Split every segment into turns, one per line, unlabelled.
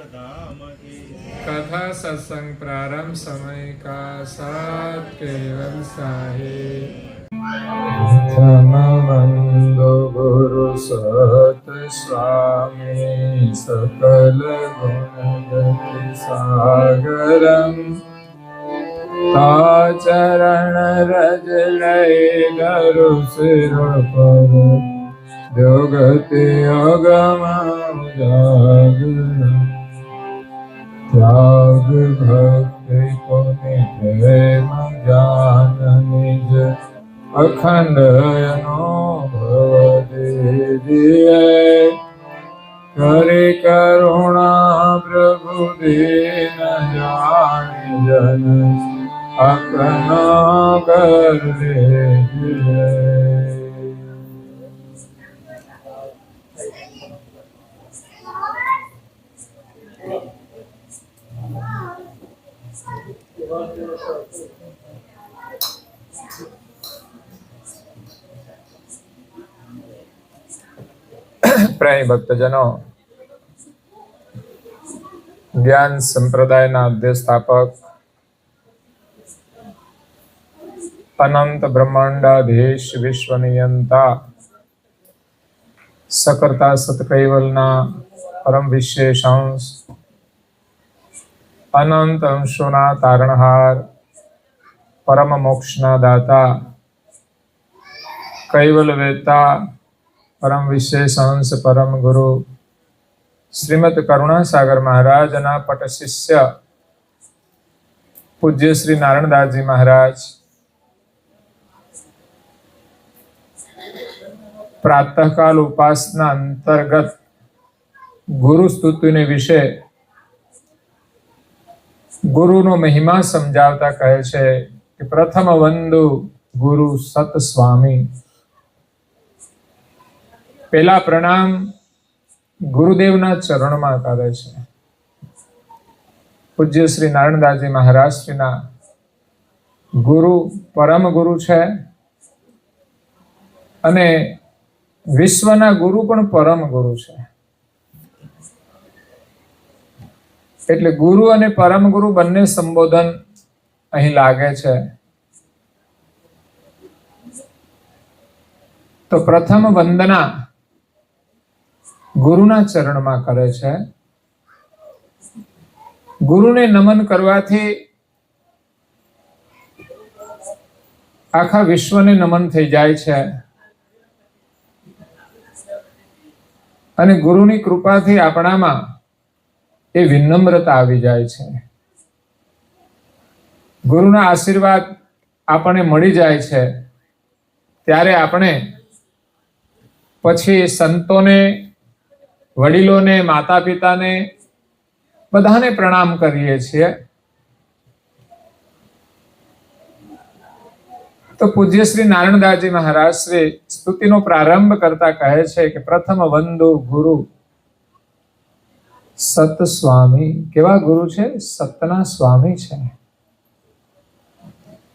धाम की।
कथा सत्संग प्रारंभ समय का साथ केवल साहे बंदो गुरु सत स्वामी सकल गुण सागरम चरण रज लय गरु सिर पर जोगति अगम जागर त्याग भक्ति पुनि प्रेम ज्ञान निज अखंड अनुभव दीजिए करे करुणा प्रभु दीन जानि जन अपना कर लीजिए। પ્રેમી ભક્તજનો, જ્ઞાન સંપ્રદાયના અધ્યસ્થાપક અનંત બ્રહ્માંડાધીશ વિશ્વનિયંતા સકર્તા સતકૈવલના પરમ વિશેષ અંશ અનંત અંશોના તારણહાર પરમ મોક્ષના દાતા કૈવલ વેતા પરમ વિશેષ અંશ પરમ ગુરુ શ્રીમદ કરુણાસાગર મહારાજના પટ શિષ્ય પૂજ્ય શ્રી નારાયણદાસજી મહારાજ પ્રાતઃકાલ ઉપાસના અંતર્ગત ગુરુ સ્તુતિને વિશે ગુરુનો મહિમા સમજાવતા કહે છે કે પ્રથમ વંદુ ગુરુ સત સ્વામી. પેલા પ્રણામ ગુરુદેવના ચરણમાં કરે છે. પૂજ્ય શ્રી નારાયણદાસજી મહારાજ શ્રીના ગુરુ પરમ ગુરુ છે અને વિશ્વના ગુરુ પણ પરમ ગુરુ છે. એટલે ગુરુ અને પરમ ગુરુ બંને સંબોધન અહીં લાગે છે. તો પ્રથમ વંદના ગુરુના ચરણમાં કરે છે. ગુરુને નમન કરવાથી આખા વિશ્વને નમન થઈ જાય છે અને ગુરુની કૃપાથી આપણામાં એ વિનમ્રતા આવી જાય છે. ગુરુના આશીર્વાદ આપણને મળી જાય છે ત્યારે આપણે પછી સંતોને, વડીલોને, માતા પિતાને બધાને પ્રણામ કરીએ છીએ. તો પૂજ્ય શ્રી નારાયણદાસજી મહારાજ શ્રી સ્તુતિનો પ્રારંભ કરતા કહે છે કે પ્રથમ વંદુ ગુરુ સત સ્વામી. કેવા ગુરુ છે? સતના સ્વામી છે.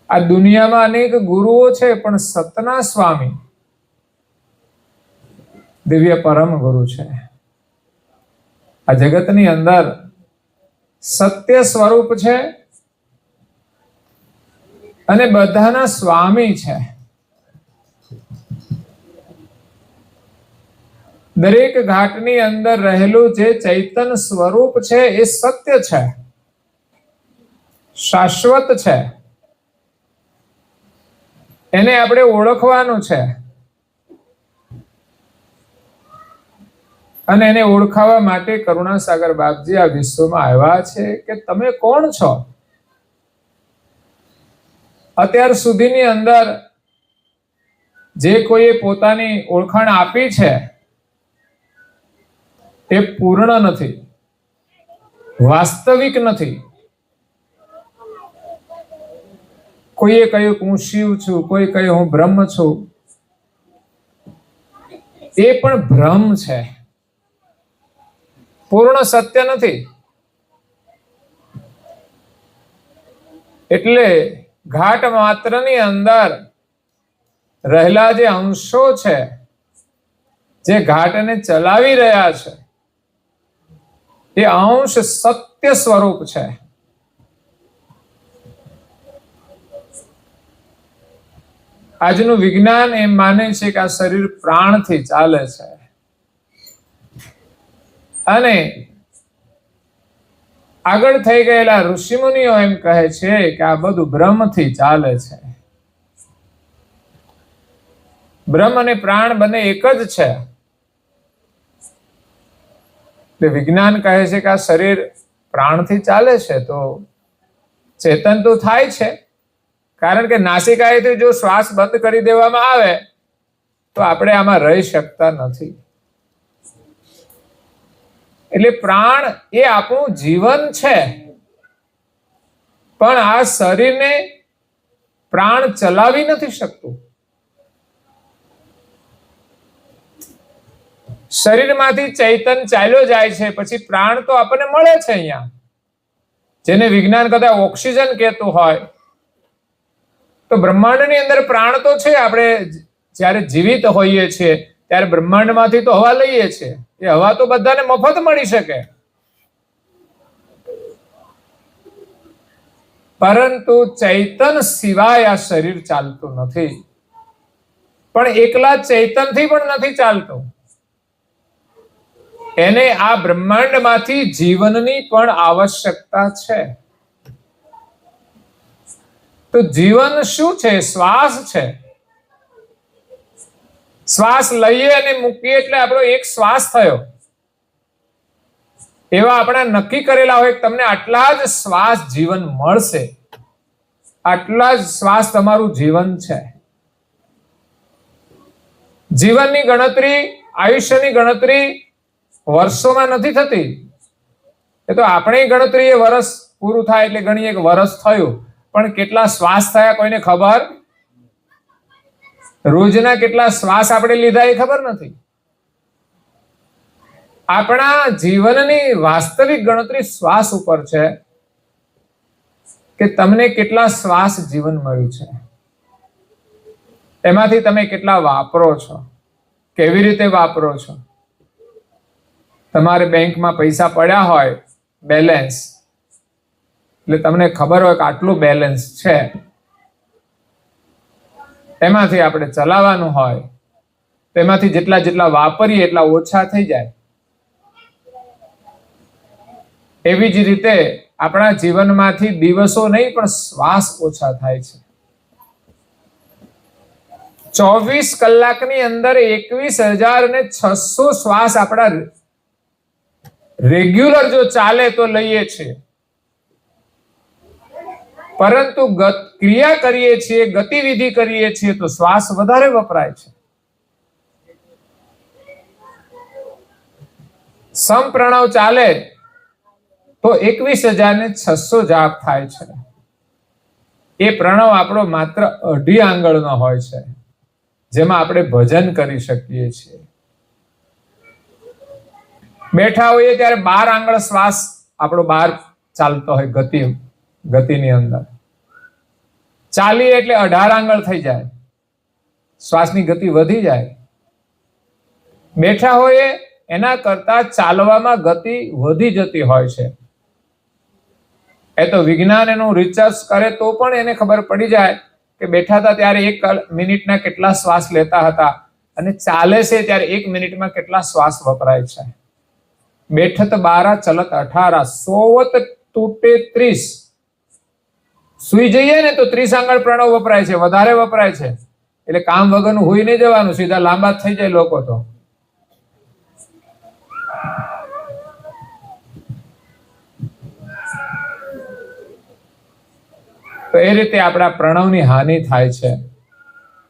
આ દુનિયામાં અનેક ગુરુઓ છે પણ સતના સ્વામી દિવ્ય પરમ ગુરુ છે. આ જગતની અંદર સત્ય સ્વરૂપ છે અને બધાના સ્વામી છે. દરેક ઘાટની અંદર રહેલું જે ચૈતન સ્વરૂપ છે એ સત્ય છે, શાશ્વત છે. એને આપણે ઓળખવાનું છે અને એને ઓળખાવા માટે કરુણાસાગર બાપજી આ વિશ્વમાં આવ્યા છે કે તમે કોણ છો. અત્યાર સુધીની અંદર જે કોઈએ પોતાની ઓળખાણ આપી છે એ પૂર્ણ નથી, વાસ્તવિક નથી. કોઈએ કહ્યું કે હું શિવ છું, કોઈ કહ્યું હું બ્રહ્મ છું. એ પણ ભ્રમ છે, પૂર્ણ સત્ય નથી. એટલે ઘાટ માત્રની અંદર રહેલા જે અંશો છે, જે ઘાટને ચલાવી રહ્યા છે, એ અંશ સત્ય સ્વરૂપ છે. આજનું વિજ્ઞાન એમ માને છે કે આ શરીર પ્રાણથી ચાલે છે અને આગળ થઈ ગયેલા ઋષિમુનિઓ એમ કહે છે કે આ બધું બ્રહ્મથી ચાલે છે. બ્રહ્મ અને પ્રાણ બંને એક જ છે. વિજ્ઞાન કહે છે કે આ શરીર પ્રાણથી ચાલે છે તો ચેતન તો થાય છે, કારણ કે નાસિકાએથી જો શ્વાસ બંધ કરી દેવામાં આવે તો આપણે આમાં રહી શકતા નથી. એટલે પ્રાણ એ આપણું જીવન છે, પણ આ શરીરને પ્રાણ ચલાવી નથી શકતું. શરીરમાંથી ચૈતન ચાલ્યો જાય છે, પછી પ્રાણ તો આપણને મળે છે અહીંયા, જેને વિજ્ઞાન કદાચ ઓક્સિજન કહેતું હોય. તો બ્રહ્માંડની અંદર પ્રાણ તો છે. આપણે જ્યારે જીવિત હોઈએ છીએ ત્યારે બ્રહ્માંડમાંથી તો હવા લઈએ છીએ. એ હવા તો બધાને મફત મળી શકે, પરંતુ ચૈતન સિવાય આ શરીર ચાલતું નથી. પણ એકલા ચૈતનથી પણ નથી ચાલતું. એને આ બ્રહ્માંડમાંથી જીવનની પણ આવશ્યકતા છે. તો જીવન શું છે? શ્વાસ છે. શ્વાસ લઈએ અને મૂકીએ એટલે આપણો એક શ્વાસ થયો. એવા આપણા નક્કી કરેલા હોય કે તમને આટલા જ શ્વાસ જીવન મળશે, આટલા જ શ્વાસ તમારું જીવન છે. જીવનની ગણતરી, આયુષ્યની ગણતરી વર્ષોમાં નથી થતી. એ તો આપણી ગણતરી એ વર્ષ પૂરું થાય એટલે ગણીએ કે વર્ષ થયું, પણ કેટલા શ્વાસ થયા કોઈને ખબર? રોજના કેટલા શ્વાસ આપણે લીધા એ ખબર નથી. આપણા જીવનની વાસ્તવિક ગણતરી શ્વાસ ઉપર છે કે તમને કેટલા શ્વાસ જીવન મળ્યું છે, એમાંથી તમે કેટલા વાપરો છો, કેવી રીતે વાપરો છો. તમારે બેંકમાં પૈસા પડ્યા હોય, બેલેન્સ, એટલે તમને ખબર હોય કે આટલું બેલેન્સ છે, એમાંથી આપણે ચલાવવાનું હોય, તેમાંથી જેટલા જેટલા વાપરીએ એટલા ઓછા થઈ જાય. એવી જ રીતે આપણા જીવનમાંથી દિવસો નહીં પણ શ્વાસ ઓછા થાય છે. 24 કલાકની અંદર 21,600 શ્વાસ આપણા રેગ્યુલર જો ચાલે તો લઈએ છીએ, પરંતુ ક્રિયા કરીએ છીએ, ગતિવિધિ કરીએ છીએ તો શ્વાસ વધારે વપરાય છે. સમપ્રણવ ચાલે તો 21,600 જાપ થાય છે. એ પ્રણવ આપણો માત્ર 2.5 આંગળનો હોય છે, જેમાં આપણે ભજન કરી શકીએ છીએ. બેઠા હોઈએ ત્યારે 12 આંગળ શ્વાસ આપણો બહાર ચાલતો હોય, ગતિની અંદર. ચાલીએ એટલે 18 આંગળ થઈ જાય, શ્વાસની ગતિ વધી જાય. બેઠા હોઈએ એના કરતા ચાલવામાં ગતિ વધી જતી હોય છે. એ તો વિજ્ઞાન એનું રિસર્ચ કરે તો પણ એને ખબર પડી જાય કે બેઠા હતા ત્યારે 1 મિનિટના કેટલા શ્વાસ લેતા હતા અને ચાલે છે ત્યારે 1 મિનિટમાં કેટલા શ્વાસ વપરાય છે. બેઠત 12 ચલત 18 સોવત તૂટે 30. સુઈ જઈએ ને તો 30 આંગળ પ્રણવ વપરાય છે, વધારે વપરાય છે. એટલે કામ વગરનું હોઈ નહીં જવાનું, સીધા લાંબા થઈ જાય લોકો. તો એ રીતે આપણા પ્રણવની હાનિ થાય છે.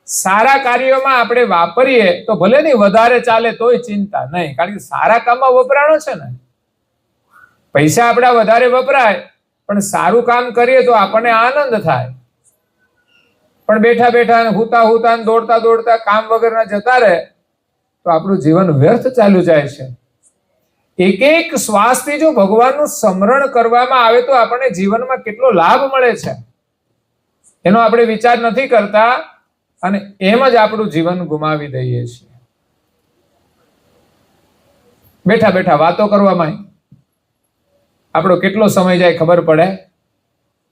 સારા કાર્યોમાં આપણે વાપરીએ તો ભલે નહીં વધારે ચાલે તોય ચિંતા નહીં, કારણ કે સારા કામમાં વપરાણો છે ને. પૈસા આપણા વધારે વપરાય પણ સારું કામ કરીએ તો આપણને આનંદ થાય. પણ બેઠા બેઠા હુતા હુતા દોડતા દોડતા કામ વગરના જતા રહે તો આપણું જીવન વ્યર્થ ચાલ્યું જાય છે. એક એક શ્વાસથી જો ભગવાનનું સ્મરણ કરવામાં આવે તો આપણને જીવનમાં કેટલો લાભ મળે છે એનો આપણે વિચાર નથી કરતા અને એમ જ આપણું જીવન ગુમાવી દઈએ છીએ. બેઠા બેઠા વાતો કરવામાં આપણો કેટલો સમય જાય ખબર પડે?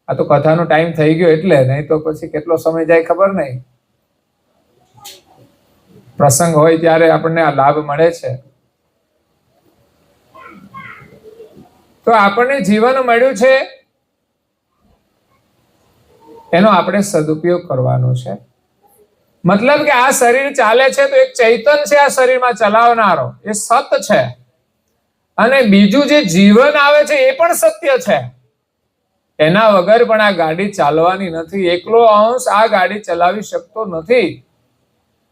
આ તો કથાનો ટાઈમ થઈ ગયો એટલે, નહીં તો પછી કેટલો સમય જાય ખબર નહીં. પ્રસંગ હોય ત્યારે આપણને આ લાભ મળે છે. તો આપણને જીવન મળ્યું છે, એનો આપણે સદુપયોગ કરવાનો છે. મતલબ કે આ શરીર ચાલે છે તો એક ચૈતન્ય છે આ શરીરમાં ચલાવનારો, એ સત છે. અને બીજું જે જીવન આવે છે એ પણ સત્ય છે. એના વગર પણ આ ગાડી ચાલવાની નથી. એકલો અંશ આ ગાડી ચલાવી શકતો નથી.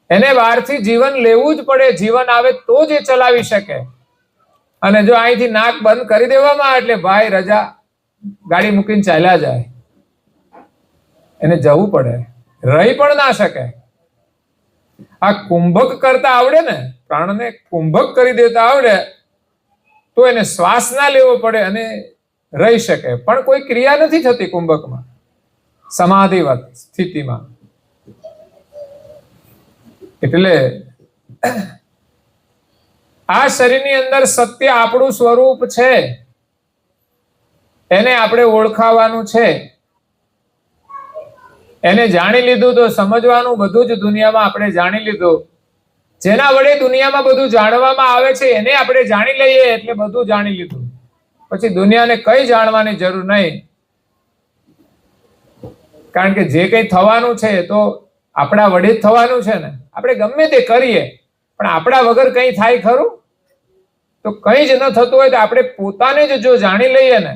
એને બહારથી જીવન લેવું જ પડે. જીવન આવે તો જ એ ચલાવી શકે. અને જો અહીંથી નાક બંધ કરી દેવામાં એટલે ભાઈ રજા, ગાડી મૂકીને ચાલ્યા જાય. એને જવું પડે, રહી પણ ના શકે. આ કુંભક કરતા આવડે ને, પ્રાણને કુંભક કરી દેતા આવડે તો એને શ્વાસ ના લેવો પડે અને રહી શકે. પણ કોઈ ક્રિયા નથી થતી કુંભકમાં, સમાધિવત સ્થિતિમાં. એટલે આ શરીરની અંદર સત્ય આપણું સ્વરૂપ છે, એને આપણે ઓળખાવાનું છે. એને જાણી લીધું તો સમજવાનું બધું જ દુનિયામાં આપણે જાણી લીધું. જેના વડે દુનિયામાં બધું જાણવામાં આવે છે એને આપણે જાણી લઈએ એટલે બધું જાણી લીધું. પછી દુનિયાને કઈ જાણવાની જરૂર નહીં. કારણ કે જે કંઈ થવાનું છે તો આપણા વડે જ થવાનું છે ને. આપણે ગમે તે કરીએ પણ આપણા વગર કંઈ થાય ખરું? તો કંઈ જ ન થતું હોય તો આપણે પોતાને જ જો જાણી લઈએ ને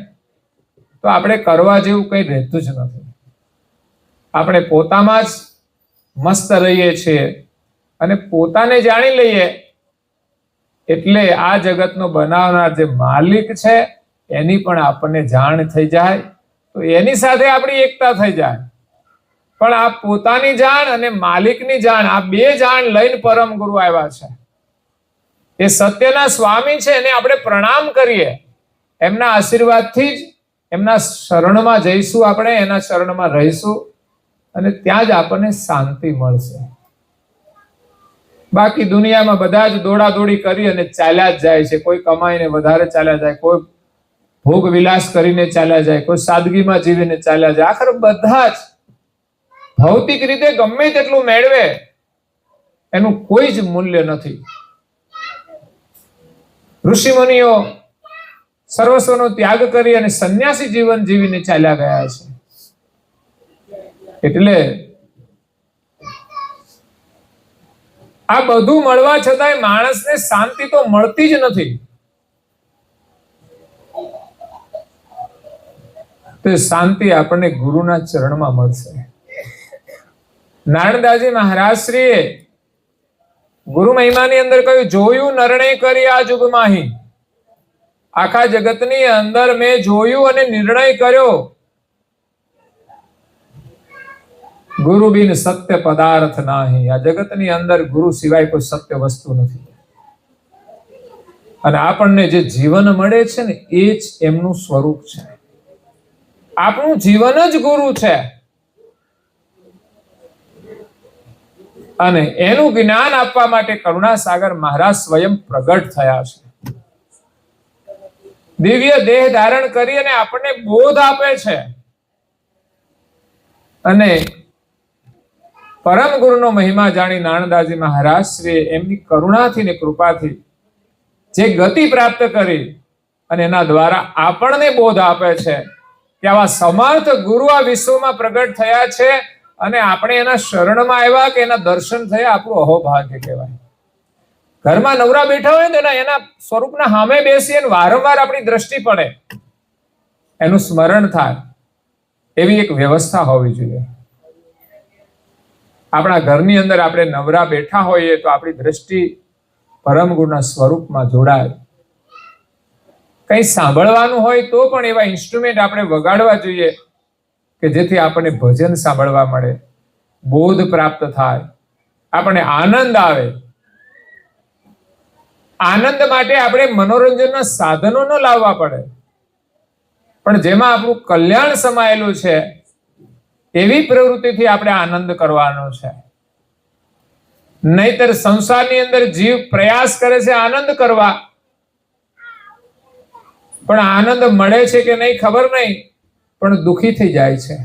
તો આપણે કરવા જેવું કંઈ રહેતું જ નથી. આપણે પોતામાં જ મસ્ત રહીએ છીએ અને પોતાને જાણી લઈએ એટલે આ જગતનો બનાવનાર જે માલિક છે એની પણ આપણને જાણ થઈ જાય તો એની સાથે આપણી એકતા થઈ જાય. પણ આ પોતાની જાણ અને માલિકની જાણ, આ બે જાણ લઈને પરમ ગુરુ આવ્યા છે. એ સત્યના સ્વામી છે, એને આપણે પ્રણામ કરીએ. એમના આશીર્વાદથી જ એમના શરણમાં જઈશું, આપણે એના શરણમાં રહીશું અને ત્યાં જ આપણને શાંતિ મળશે. બાકી દુનિયામાં બધા જ દોડાદોડી કરી અને ચાલ્યા જ જાય છે. કોઈ કમાઈને વધારે ચાલ્યા જાય, કોઈ ભોગ વિલાસ કરીને ચાલ્યા જાય, કોઈ સાદગીમાં જીવીને ચાલ્યા જાય. આખર બધા જ ભૌતિક રીતે ગમે તેટલું મેળવે એનું કોઈ જ મૂલ્ય નથી. ઋષિ મુનિઓ સર્વસ્વનો ત્યાગ કરી અને સંન્યાસી જીવન જીવીને ચાલ્યા ગયા છે. એટલે આ બધું મળવા છતાંય માણસને શાંતિ તો મળતી જ નથી. તો શાંતિ આપણને ગુરુના ચરણમાં મળશે. નારણદાસજી મહારાજશ્રીએ ગુરુ મહિમાની અંદર કહ્યું, જોયું નિર્ણય કરી આ જુગમાહી. આખા જગતની અંદર મેં જોયું અને નિર્ણય કર્યો, ગુરુ બિન સત્ય પદાર્થ નાહી. આ જગતની અંદર ગુરુ સિવાય કોઈ સત્ય વસ્તુ નથી. અને આપણને જે જીવન મળે છે ને એ જ એમનું સ્વરૂપ છે. આપણું જીવન જ ગુરુ છે. અને એનું જ્ઞાન આપવા માટે કરુણાસાગર મહારાજ સ્વયં પ્રગટ થયા છે. દિવ્ય દેહ ધારણ કરી અને આપણને બોધ આપે છે. અને પરમ ગુરુનો મહિમા જાણી નારણદાસજી મહારાજ શ્રી એમની કરુણાથી ને કૃપાથી જે ગતિ પ્રાપ્ત કરી અને એના દ્વારા આપણને બોધ આપે છે કે આવા સમર્થ ગુરુ આ વિશ્વમાં પ્રગટ થયા છે અને આપણે એના શરણમાં આવ્યા કે એના દર્શન થયા, આપણું અહોભાગ્ય કહેવાય. ઘરમાં નવરા બેઠા હોય ને એના સ્વરૂપના સામે બેસી અને વારંવાર આપણી દ્રષ્ટિ પડે, એનું સ્મરણ થાય, એવી એક વ્યવસ્થા હોવી જોઈએ. આપણા ઘરની અંદર આપણે નવરા બેઠા હોઈએ તો આપણી દ્રષ્ટિ પરમ ગુરુના સ્વરૂપમાં જોડાય. કંઈ સાંભળવાનું હોય તો પણ એવા ઇન્સ્ટ્રુમેન્ટ આપણે વગાડવા જોઈએ કે જેથી આપણને ભજન સાંભળવા મળે, બોધ પ્રાપ્ત થાય, આપણને આનંદ આવે. આનંદ માટે આપણે મનોરંજનના સાધનો ન લાવવા પડે, પણ જેમાં આપણું કલ્યાણ સમાયેલું છે એવી પ્રવૃત્તિથી આપણે આનંદ કરવાનો છે. નહીતર સંસારની અંદર જીવ પ્રયાસ કરે છે આનંદ કરવા, પણ આનંદ મળે છે કે નહીં ખબર નહીં, પણ દુઃખી થઈ જાય છે.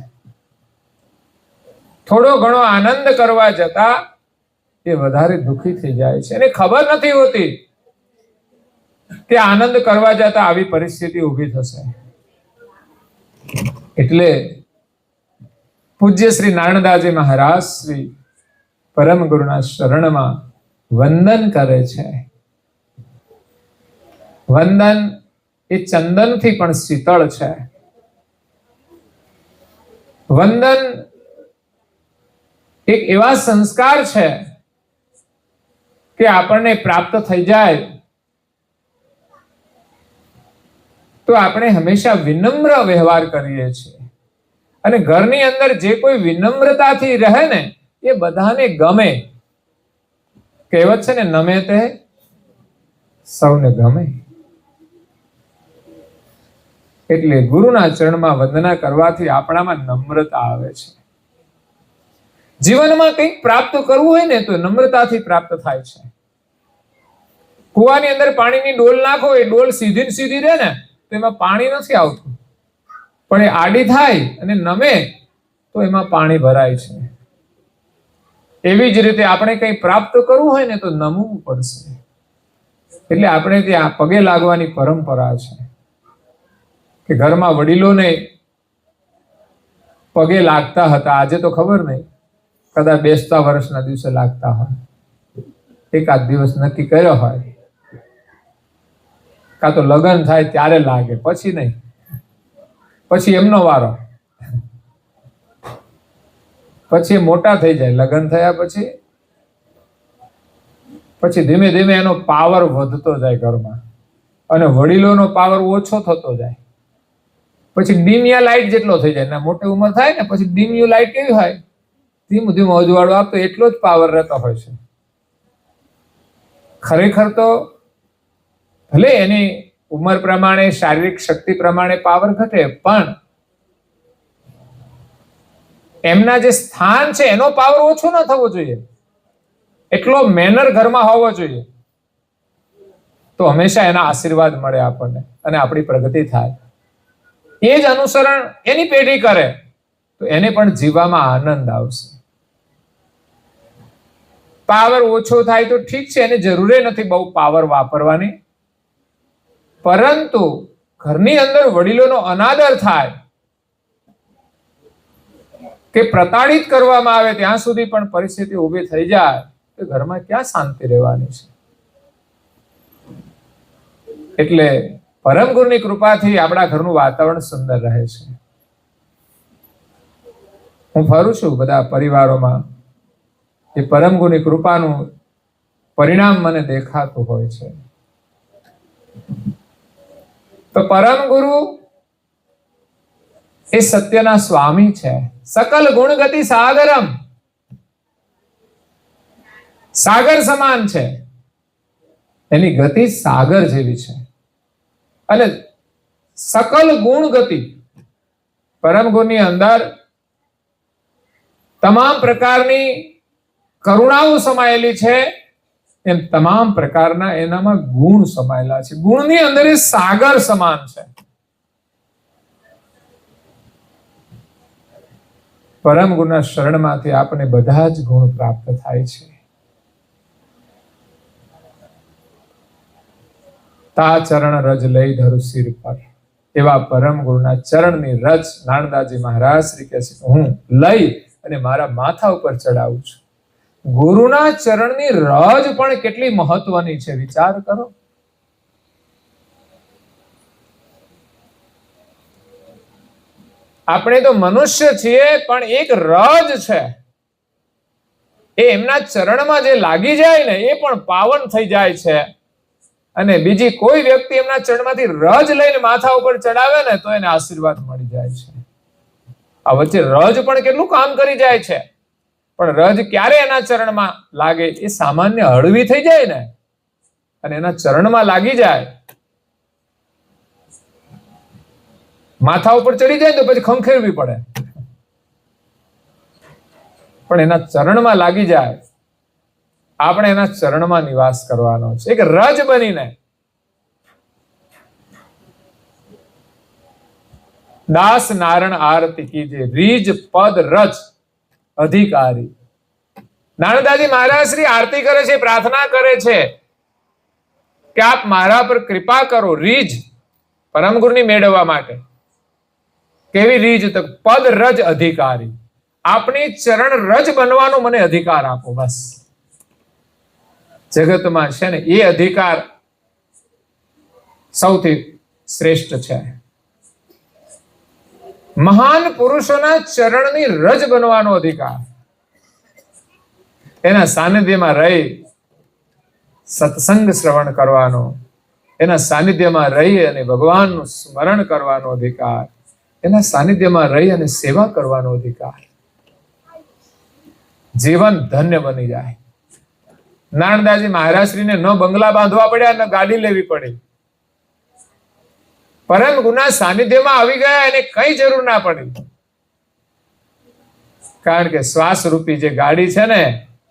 થોડો ઘણો આનંદ કરવા જતા એ વધારે દુઃખી થઈ જાય છે. એને ખબર નથી હોતી કે આનંદ કરવા જતા આવી પરિસ્થિતિ ઊભી થશે. એટલે પૂજ્ય શ્રી નારણદાસજી મહારાજ શ્રી પરમ ગુરુના શરણમાં વંદન કરે છે. વંદન એ ચંદનથી પણ શીતળ છે. વંદન એક એવા સંસ્કાર છે કે આપણને પ્રાપ્ત થઈ જાય તો આપણે હંમેશા વિનમ્ર વ્યવહાર કરીએ છીએ. અને ઘરની અંદર જે કોઈ વિનમ્રતાથી રહે ને એ બધાને ગમે. કહેવત છે ને, નમે તે સૌને ગમે. એટલે ગુરુના ચરણમાં વંદના કરવાથી આપણામાં નમ્રતા આવે છે. જીવનમાં કંઈક પ્રાપ્ત કરવું હોય ને તો નમ્રતાથી પ્રાપ્ત થાય છે. કુવાની અંદર પાણીની ડોલ નાખો, એ ડોલ સીધી ને સીધી રહે ને તો એમાં પાણી નથી આવતું, પણ એ આડી થાય અને નમે તો એમાં પાણી ભરાય છે. એવી જ રીતે આપણે કંઈ પ્રાપ્ત કરવું હોય ને તો નમવું પડશે. એટલે આપણે ત્યાં પગે લાગવાની પરંપરા છે કે ઘરમાં વડીલોને પગે લાગતા હતા. આજે તો ખબર નહીં, કદાચ બેસતા વર્ષના દિવસે લાગતા હોય, એકાદ દિવસ નક્કી કર્યો હોય, કાં તો લગ્ન થાય ત્યારે લાગે, પછી નહીં. પછી એમનો વારો, પછી મોટા થઈ જાય. લગ્ન થયા પછી ધીમે ધીમે એનો પાવર વધતો જાય ઘરમાં, અને વડીલોનો પાવર ઓછો થતો જાય. પછી ડીમિયા લાઇટ જેટલો થઈ જાય ને, મોટી ઉંમર થાય ને પછી ડીમિયું લાઇટ કેવી હોય, ધીમું ધીમું અજવાળું આપતો એટલો જ પાવર રહેતો હોય છે. ખરેખર તો ભલે એની ઉંમર પ્રમાણે, શારીરિક શક્તિ પ્રમાણે પાવર ઘટે, પણ એમના જે સ્થાન છે એનો પાવર ઓછો ન થવો જોઈએ. એટલો મેનર ઘરમાં હોવો જોઈએ તો હંમેશા એના આશીર્વાદ મળે આપણને અને આપણી પ્રગતિ થાય. એ જ અનુસરણ એની પેઢી કરે તો એને પણ જીવવામાં આનંદ આવશે. પાવર ઓછો થાય તો ઠીક છે, એને જરૂરે નથી બહુ પાવર વાપરવાની, પરંતુ ઘરની અંદર વડીલોનો અનાદર થાય કે પ્રતાડિત કરવામાં આવે ત્યાં સુધી પણ પરિસ્થિતિ ઊભી થઈ જાય તો ઘરમાં ક્યાં શાંતિ રહેવાની છે. એટલે પરમ ગુરુની કૃપાથી આપણા ઘરનું વાતાવરણ સુંદર રહે છે. હું ફરું છું બધા પરિવારોમાં, એ પરમ ગુરુની કૃપાનું પરિણામ મને દેખાતું હોય છે. તો પરમ ગુરુ એ સત્યના સ્વામી છે. સકલ ગુણ ગતિ સાગરમ, સાગર સમાન છે. એની ગતિ સાગર જેવી છે. અને સકલ ગુણ ગતિ, પરમ ગુરુની અંદર તમામ પ્રકારની કરુણાઓ સમાયેલી છે, એમ તમામ પ્રકારના એનામાં ગુણ સમાયેલા છે. ગુણની અંદર એ સાગર સમાન છે. પરમ ગુરુના શરણમાંથી આપણને બધા જ ગુણ પ્રાપ્ત થાય છે. તા ચરણ રજ લઈ ધરું શિર પર, એવા પરમ ગુરુના ચરણની રજ નારણદાસજી મહારાજ શ્રી કહે છે હું લઈ અને મારા માથા ઉપર ચડાવું છું. ગુરુના ચરણની રજ પણ કેટલી મહત્વની છે, વિચાર કરો. આપણે તો મનુષ્ય છીએ, પણ એક રજ છે, એ એમના ચરણમાં જે લાગી જાય ને એ પણ પાવન થઈ જાય છે. અને બીજી કોઈ વ્યક્તિ એમના ચરણમાંથી રજ લઈને માથા ઉપર ચડાવે ને તો એને આશીર્વાદ મળી જાય છે. આ વચ્ચે રજ પણ કેટલું કામ કરી જાય છે, પણ રજ ક્યારે એના ચરણમાં લાગે, એ સામાન્ય હળવી થઈ જાય ને અને એના ચરણમાં લાગી જાય, માથા ઉપર ચડી જાય તો પછી ખંખેરવી પડે, પણ એના ચરણમાં લાગી જાય. આપણે એના ચરણમાં નિવાસ કરવાનો છે, એક રજ બનીને. દાસ નારણ આરતી કીજે, રીજ પદ રજ અધિકારી. નારદાજી મહારાજ શ્રી આરતી કરે છે, પ્રાર્થના કરે છે કે આપ મારા પર કૃપા કરો, રીજ પરમ ગુરુની મેળવવા માટે. કેવી રીજ? તો પદ રજ અધિકારી, આપની ચરણ રજ બનવાનો મને અધિકાર આપો. બસ જગતમાં છે ને એ અધિકાર સૌથી શ્રેષ્ઠ છે. મહાન પુરુષોના ચરણની રજ બનવાનો અધિકાર, એના સાનિધ્યમાં રહી સત્સંગ શ્રવણ કરવાનો, એના સાનિધ્યમાં રહી અને ભગવાનનું સ્મરણ કરવાનો અધિકાર, એના સાનિધ્યમાં રહી અને સેવા કરવાનો અધિકાર. જીવન ધન્ય બની જાય. નારદાજી મહારાજશ્રીને ન બંગલા બાંધવા પડ્યા, ન ગાડી લેવી પડી. પરમ ગુના સાનિધ્યમાં આવી ગયા, એને કઈ જરૂર ના પડી. કારણ કે શ્વાસ રૂપી જે ગાડી છે ને,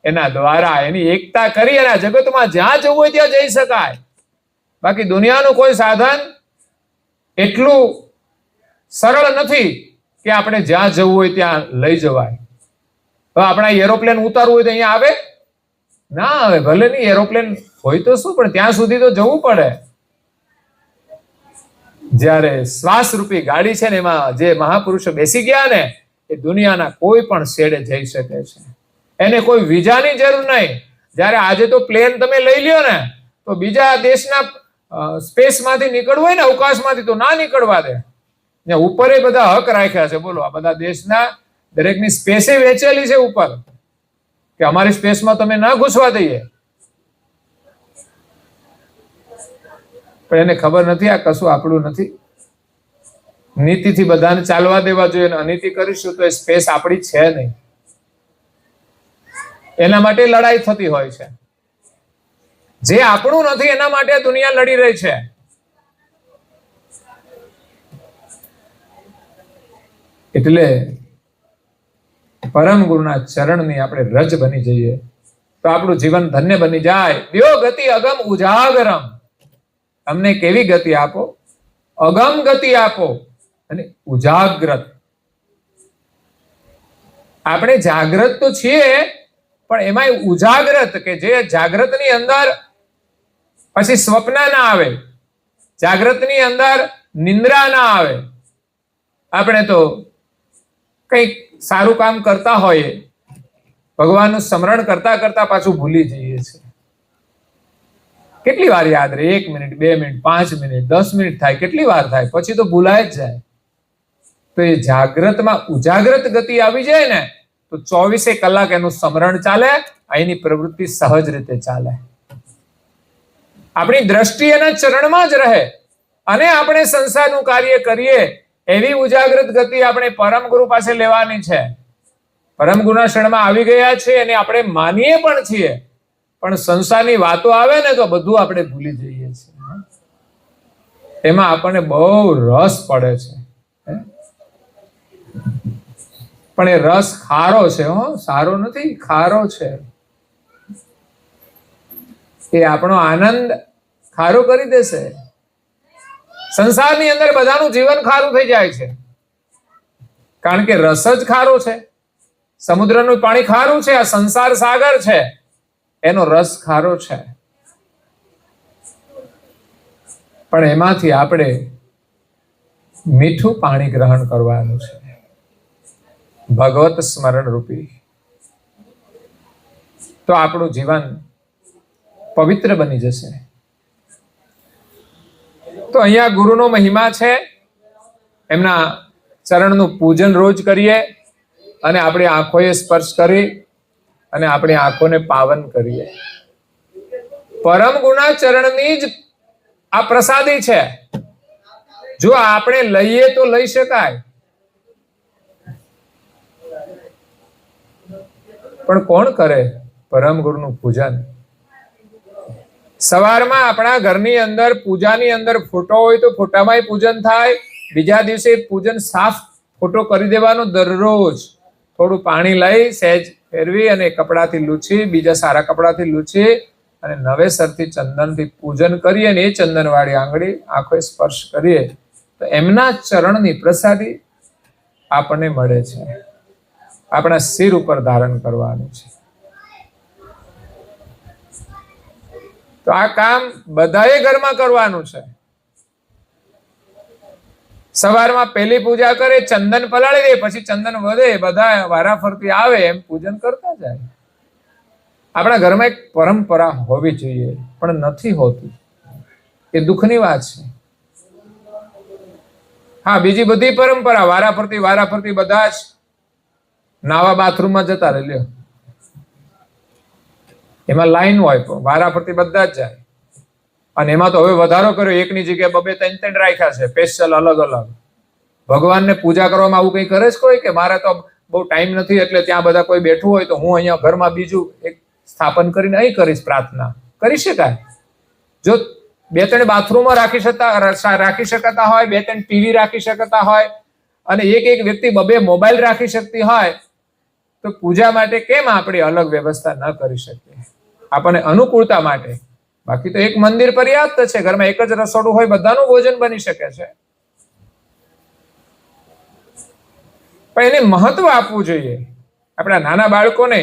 એના દ્વારા એની એકતા કરી અને જગતમાં જ્યાં જવું હોય ત્યાં જઈ શકાય. બાકી દુનિયાનું કોઈ સાધન એટલું સરળ નથી કે આપણે જ્યાં જવું હોય ત્યાં લઈ જવાય. તો આપણા એરોપ્લેન ઉતારવું હોય તો અહીંયા આવે ના આવે. ભલે નહીં એરોપ્લેન હોય તો શું, પણ ત્યાં સુધી તો જવું પડે. જ્યારે શ્વાસ રૂપી ગાડી છે ને, એમાં જે મહાપુરુષો બેસી ગયા ને, એ દુનિયાના કોઈ પણ છેડે જઈ શકે છે. એને કોઈ વિઝાની જરૂર નહીં. જ્યારે આજે તો પ્લેન તમે લઈ લ્યો ને, તો બીજા દેશના સ્પેસમાંથી નીકળવું હોય ને, અવકાશમાંથી, તો ના નીકળવા દે. ઉપર એ બધા હક રાખ્યા છે. બોલો, આ બધા દેશના દરેકની સ્પેસે વેચેલી છે ઉપર, કે અમારી સ્પેસમાં તમે ના ઘૂસવા દઈએ. પણ એને ખબર નથી આ કશું આપણું નથી. નીતિથી બધાને ચાલવા દેવા જોઈએ, અનીતિ કરીશું તો એ સ્પેસ આપણી છે નહીં. એના માટે લડાઈ થતી હોય છે. જે આપણું નથી એના માટે દુનિયા લડી રહી છે. એટલે પરમ ગુરુના ચરણની આપણે રજ બની જઈએ તો આપણું જીવન ધન્ય બની જાય. દ્યો ગતિ અગમ ઉજાગરમ, અમને કેવી ગતિ આપો? અગમ ગતિ આપો અને ઉજાગ્રત. આપણે જાગ્રત તો છીએ, પણ એમાં ઉજાગ્રત, કે જે જાગ્રતની અંદર પછી સ્વપ્ન ના આવે, જાગ્રતની અંદર નિંદ્રા ના આવે. આપણે તો કંઈક સારું કામ કરતા હોઈએ, ભગવાનનું સ્મરણ કરતા કરતા પાછું ભૂલી જઈએ છીએ. કેટલી વાર યાદ રહે? 1 મિનિટ, 2 મિનિટ, 5 મિનિટ, 10 મિનિટ થાય, કેટલી વાર થાય, પછી તો ભૂલાય જ જાય. તો એ જાગ્રતમાં ઉજાગ્રત ગતિ આવી જાય ને, તો 24 કલાક એનું સ્મરણ ચાલે, અહીંની પ્રવૃત્તિ સહજ રીતે ચાલે. આપણી દ્રષ્ટિ એના ચરણમાં જ રહે અને આપણે સંસારનું કાર્ય કરીએ. એવી ઉજાગ્રત ગતિ આપણે પરમ ગુરુ પાસે લેવાની છે. પરમ ગુરુના શરણમાં આવી ગયા છે અને આપણે માનીએ પણ છીએ, પણ સંસારની વાતો આવે ને તો બધું આપણે ભૂલી જઈએ છીએ. એમાં આપણને બહુ રસ પડે છે, પણ એ રસ ખારો છે. સારો નથી, ખારો છે. એ આપણો આનંદ ખારો કરી દેશે. સંસારની અંદર બધાનું જીવન ખારું થઈ જાય છે, કારણ કે રસ જ ખારો છે. સમુદ્રનું પાણી ખારું છે, આ સંસાર સાગર છે, એનો રસ ખારો છે. પણ એમાંથી આપણે મીઠું પાણી ગ્રહણ કરવાનું છે, ભગવત સ્મરણ રૂપી. તો આપણું જીવન પવિત્ર બની જશે. તો અહીંયા ગુરુનો મહિમા છે. એમના ચરણનું પૂજન રોજ કરીએ અને આપણી આંખોએ સ્પર્શ કરી અને આપણી આંખોને પાવન કરીએ. પરમ ગુરુના ચરણની જ આ પ્રસાદી છે. જો આપણે લઈએ તો લઈ શકાય, પણ કોણ કરે પરમ ગુરુનું પૂજન? સવારમાં આપણા ઘરની અંદર પૂજાની અંદર ફોટો હોય તો ફોટામાંય પૂજન થાય. બીજા દિવસે પૂજન સાફ ફોટો કરી દેવાનો. દરરોજ થોડું પાણી લઈ સહેજ ફેરવી અને કપડાથી લૂછી, બીજા સારા કપડાથી લૂછી અને નવેસરથી ચંદનથી પૂજન કરીએ અને એ ચંદનવાળી આંગળી આંખોએ સ્પર્શ કરીએ તો એમના ચરણની પ્રસાદી આપણને મળે છે, આપણા શિર ઉપર ધારણ કરવાનું છે. તો આ કામ બધાએ ઘરમાં કરવાનું છે. સવારમાં પહેલી પૂજા કરે, ચંદન પલાળી દે, પછી ચંદન વધે, બધા વારાફરતી આવે એમ પૂજન કરતા જાય. આપણા ઘરમાં એક પરંપરા હોવી જોઈએ, પણ નથી હોતી. એ દુઃખની વાત છે. હા, બીજી બધી પરંપરા વારાફરતી બધા જ નાવા બાથરૂમમાં જતા રહે, લ્યો એમાં લાઈન હોય, વારાફરતી બધા જ જાય. અને એમાં તો હવે વધારો કર્યો, એકની જગ્યાએ 2-3 રાખ્યા છે સ્પેશિયલ અલગ અલગ. ભગવાનને પૂજા કરવામાં આવું કઈ કરે છે કોઈ? કે મારે તો બહુ ટાઈમ નથી એટલે ત્યાં બધા કોઈ બેઠું હોય તો હું અહીંયા ઘરમાં બીજું એક સ્થાપન કરીને અહીં કરીશ પ્રાર્થના. કરી શકાય. જો 2-3 બાથરૂમમાં રાખી શકાતા હોય, 2-3 ટીવી રાખી શકતા હોય, અને એક વ્યક્તિ 2 મોબાઈલ રાખી શકતી હોય, તો પૂજા માટે કેમ આપણે અલગ વ્યવસ્થા ન કરી શકીએ? આપણને અનુકૂળતા માટે. બાકી તો એક મંદિર પર્યાપ્ત છે. ઘરમાં એક જ રસોડું હોય, બધાનું ભોજન બની શકે છે. પણ એને મહત્વ આપવું જોઈએ. આપણા નાના બાળકોને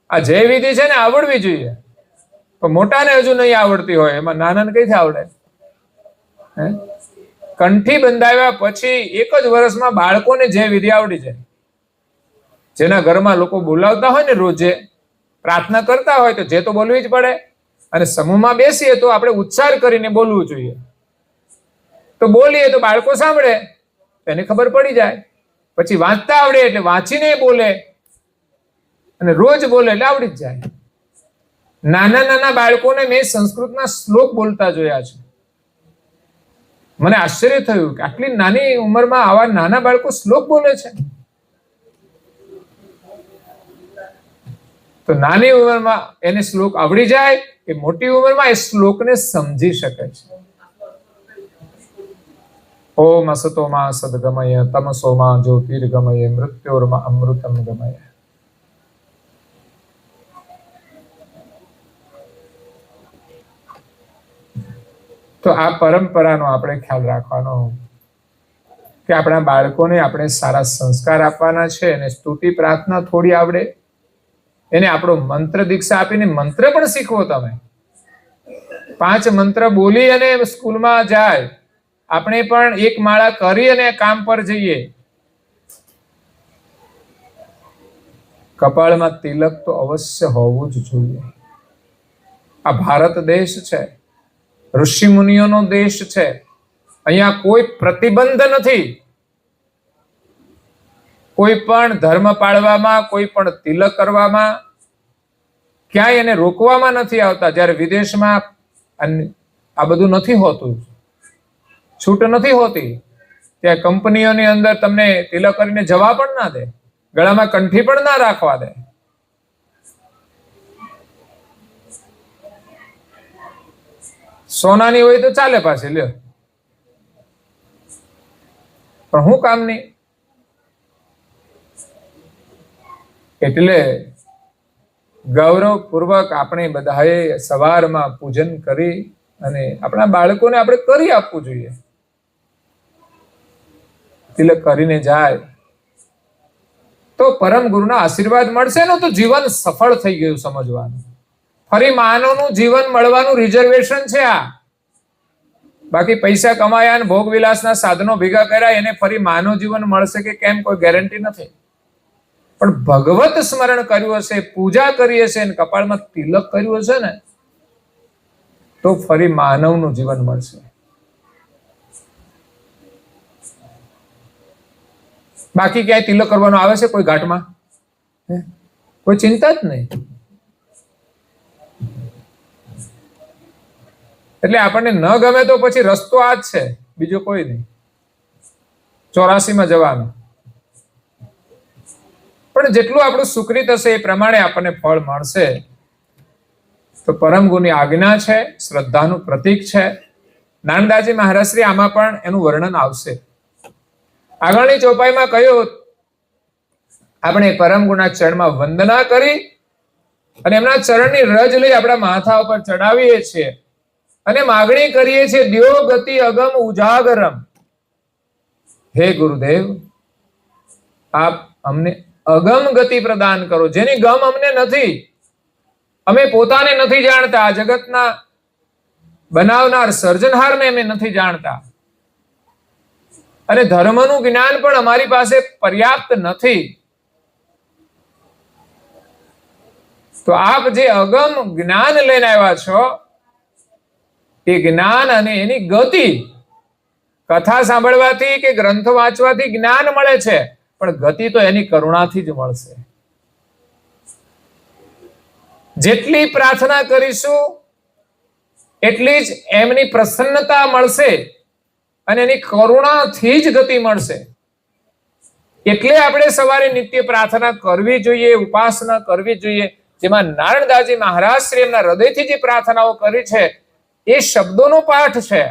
આ જય વિધિ છે ને આવડવી જોઈએ. પણ મોટાને હજુ નહીં આવડતી હોય, એમાં નાનાને કઈથી આવડે? કંઠી બંધાવ્યા પછી 1 જ વર્ષમાં બાળકોને જય વિધિ આવડી જાય. જેના ઘરમાં લોકો બોલાવતા હોય ને, રોજે પ્રાર્થના કરતા હોય, તો જે તો બોલવી જ પડે. અને સમૂહમાં બેસીએ તો આપણે ઉચ્ચાર કરીને બોલવું જોઈએ. તો બોલીએ તો બાળકો સાંભળે, એને ખબર પડી જાય. પછી વાંચતા આવડે એટલે વાંચીને બોલે, અને રોજ બોલે એટલે આવડી જ જાય. નાના બાળકોને મેં સંસ્કૃતના શ્લોક બોલતા જોયા છે. મને આશ્ચર્ય થયું કે આટલી નાની ઉંમરમાં આવા નાના બાળકો શ્લોક બોલે છે. તો નાની ઉંમરમાં એને શ્લોક આવડી જાય કે મોટી ઉંમરમાં એ શ્લોકને સમજી શકે છે. ઓમ અસતોમાં સદગમય તમસોમાં જ્યોતિર્ગમય મૃત્યોર્માં અમૃતમ ગમય. તો આ પરંપરાનો આપણે ખ્યાલ રાખવાનો કે આપણા બાળકોને આપણે સારા સંસ્કાર આપવાના છે. અને સ્તુતિ પ્રાર્થના થોડી આવડે, એને આપણો મંત્ર દીક્ષા આપીને મંત્ર પણ શીખવો. તમે 5 મંત્ર બોલી અને સ્કૂલમાં જાય, આપણે પણ 1 માળા કરી અને કામ પર જઈએ. કપાળમાં તિલક તો અવશ્ય હોવું જ જોઈએ. આ ભારત દેશ છે, ઋષિ મુનિઓનો દેશ છે. અહીંયા કોઈ પ્રતિબંધ નથી. કોઈ પણ ધર્મ પાળવામાં, કોઈ પણ તિલક કરવામાં ક્યાંય એને રોકવામાં નથી આવતા. જ્યારે વિદેશમાં આ બધું નથી હોતું, છૂટ નથી હોતી. ત્યાં કંપનીઓની અંદર તમને તિલક કરીને જવા પણ ના દે, ગળામાં કંઠી પણ ના રાખવા દે. સોનાની હોય તો ચાલે પાછી, લ્યો. પણ હું કામની? એટલે ગૌરવપૂર્વક આપણે બધાએ સવારમાં પૂજન કરી અને આપણા બાળકોને આપણે કરી આપવું જોઈએ. તિલક કરીને જાય તો પરમ ગુરુના આશીર્વાદ મળશે ને, તો જીવન સફળ થઈ ગયું સમજવાનું. ફરી માનવનું જીવન મળવાનું રિઝર્વેશન છે આ. બાકી પૈસા કમાયા અને ભોગ વિલાસના સાધનો ભેગા કર્યા, એને ફરી માનવ જીવન મળશે કે કેમ કોઈ ગેરંટી નથી. પણ ભગવત સ્મરણ કર્યું હશે, પૂજા કરી હશે, કપાળમાં તિલક કર્યું હશે ને, તો ફરી માનવનું જીવન મળશે. બાકી ક્યાંય તિલક કરવાનો આવે છે કોઈ ઘાટમાં? કોઈ ચિંતા જ નહીં. એટલે આપણને ન ગમે તો પછી રસ્તો આ જ છે, બીજો કોઈ નહીં. 84માં જવાનું. પણ જેટલું આપણું સુકૃત હશે એ પ્રમાણે આપણને ફળ મળશે. તો પરમ ગુરુની આજ્ઞા છે, શ્રદ્ધાનું પ્રતીક છે. નાનદાજી મહારાજશ્રી આમાં પણ એનું વર્ણન આવશે. આગળની ચોપાઈમાં કહ્યું, આપણે પરમ ગુરુના ચરણમાં વંદના કરી અને એમના ચરણની રજ લઈ આપણા માથા ઉપર ચડાવીએ છીએ અને માગણી કરીએ છીએ, દ્યો ગતિ અગમ ઉજાગરમ. હે ગુરુદેવ, આપ અમને અગમ ગતિ પ્રદાન કરો, જેની ગમ અમને નથી. અમે પોતાને નથી જાણતા, આ જગતના બનાવનાર સર્જનહારને અમે નથી જાણતા, અને ધર્મનું જ્ઞાન પણ અમારી પાસે પર્યાપ્ત નથી. તો આપ જે અગમ જ્ઞાન લઈને આવ્યા છો, એ જ્ઞાન અને એની ગતિ, કથા સાંભળવાથી કે ગ્રંથ વાંચવાથી જ્ઞાન મળે છે, પણ ગતિ તો એની કરુણાથી જ મળશે. જેટલી પ્રાર્થના કરીશું એટલી જ એમની પ્રસન્નતા મળશે અને એની કરુણાથી જ ગતિ મળશે. એટલે આપણે સવારે નિત્ય પ્રાર્થના કરવી જોઈએ, ઉપાસના કરવી જોઈએ. જેમાં નારણદાસજી મહારાજ શ્રી એમના હૃદયથી જે પ્રાર્થનાઓ કરી છે એ શબ્દોનો પાઠ છે,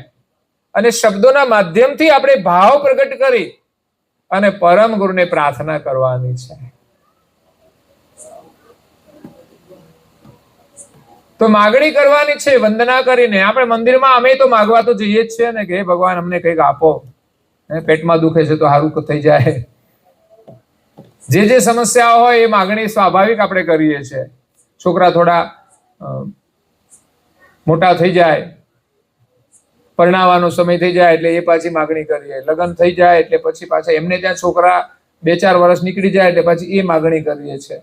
અને શબ્દોના માધ્યમથી આપણે ભાવ પ્રગટ કરી અને પરમ ગુરુને પ્રાર્થના કરવાની છે. તો માગણી કરવાની છે, વંદના કરીને. આપણે મંદિરમાં અમે તો માગવા તો જઈએ જ છીએ ને, કે હે ભગવાન અમને કંઈક આપો, પેટમાં દુખે છે તો સારું થઈ જાય. જે જે સમસ્યાઓ હોય એ માગણી સ્વાભાવિક આપણે કરીએ છીએ. છોકરા થોડા મોટા થઈ જાય, પરણાવવાનો સમય થઈ જાય એટલે એ પાછી માગણી કરીએ. લગ્ન થઈ જાય એટલે પછી પાછા એમને ત્યાં છોકરા 2-4 વર્ષ નીકળી જાય એટલે પછી એ માગણી કરીએ છીએ.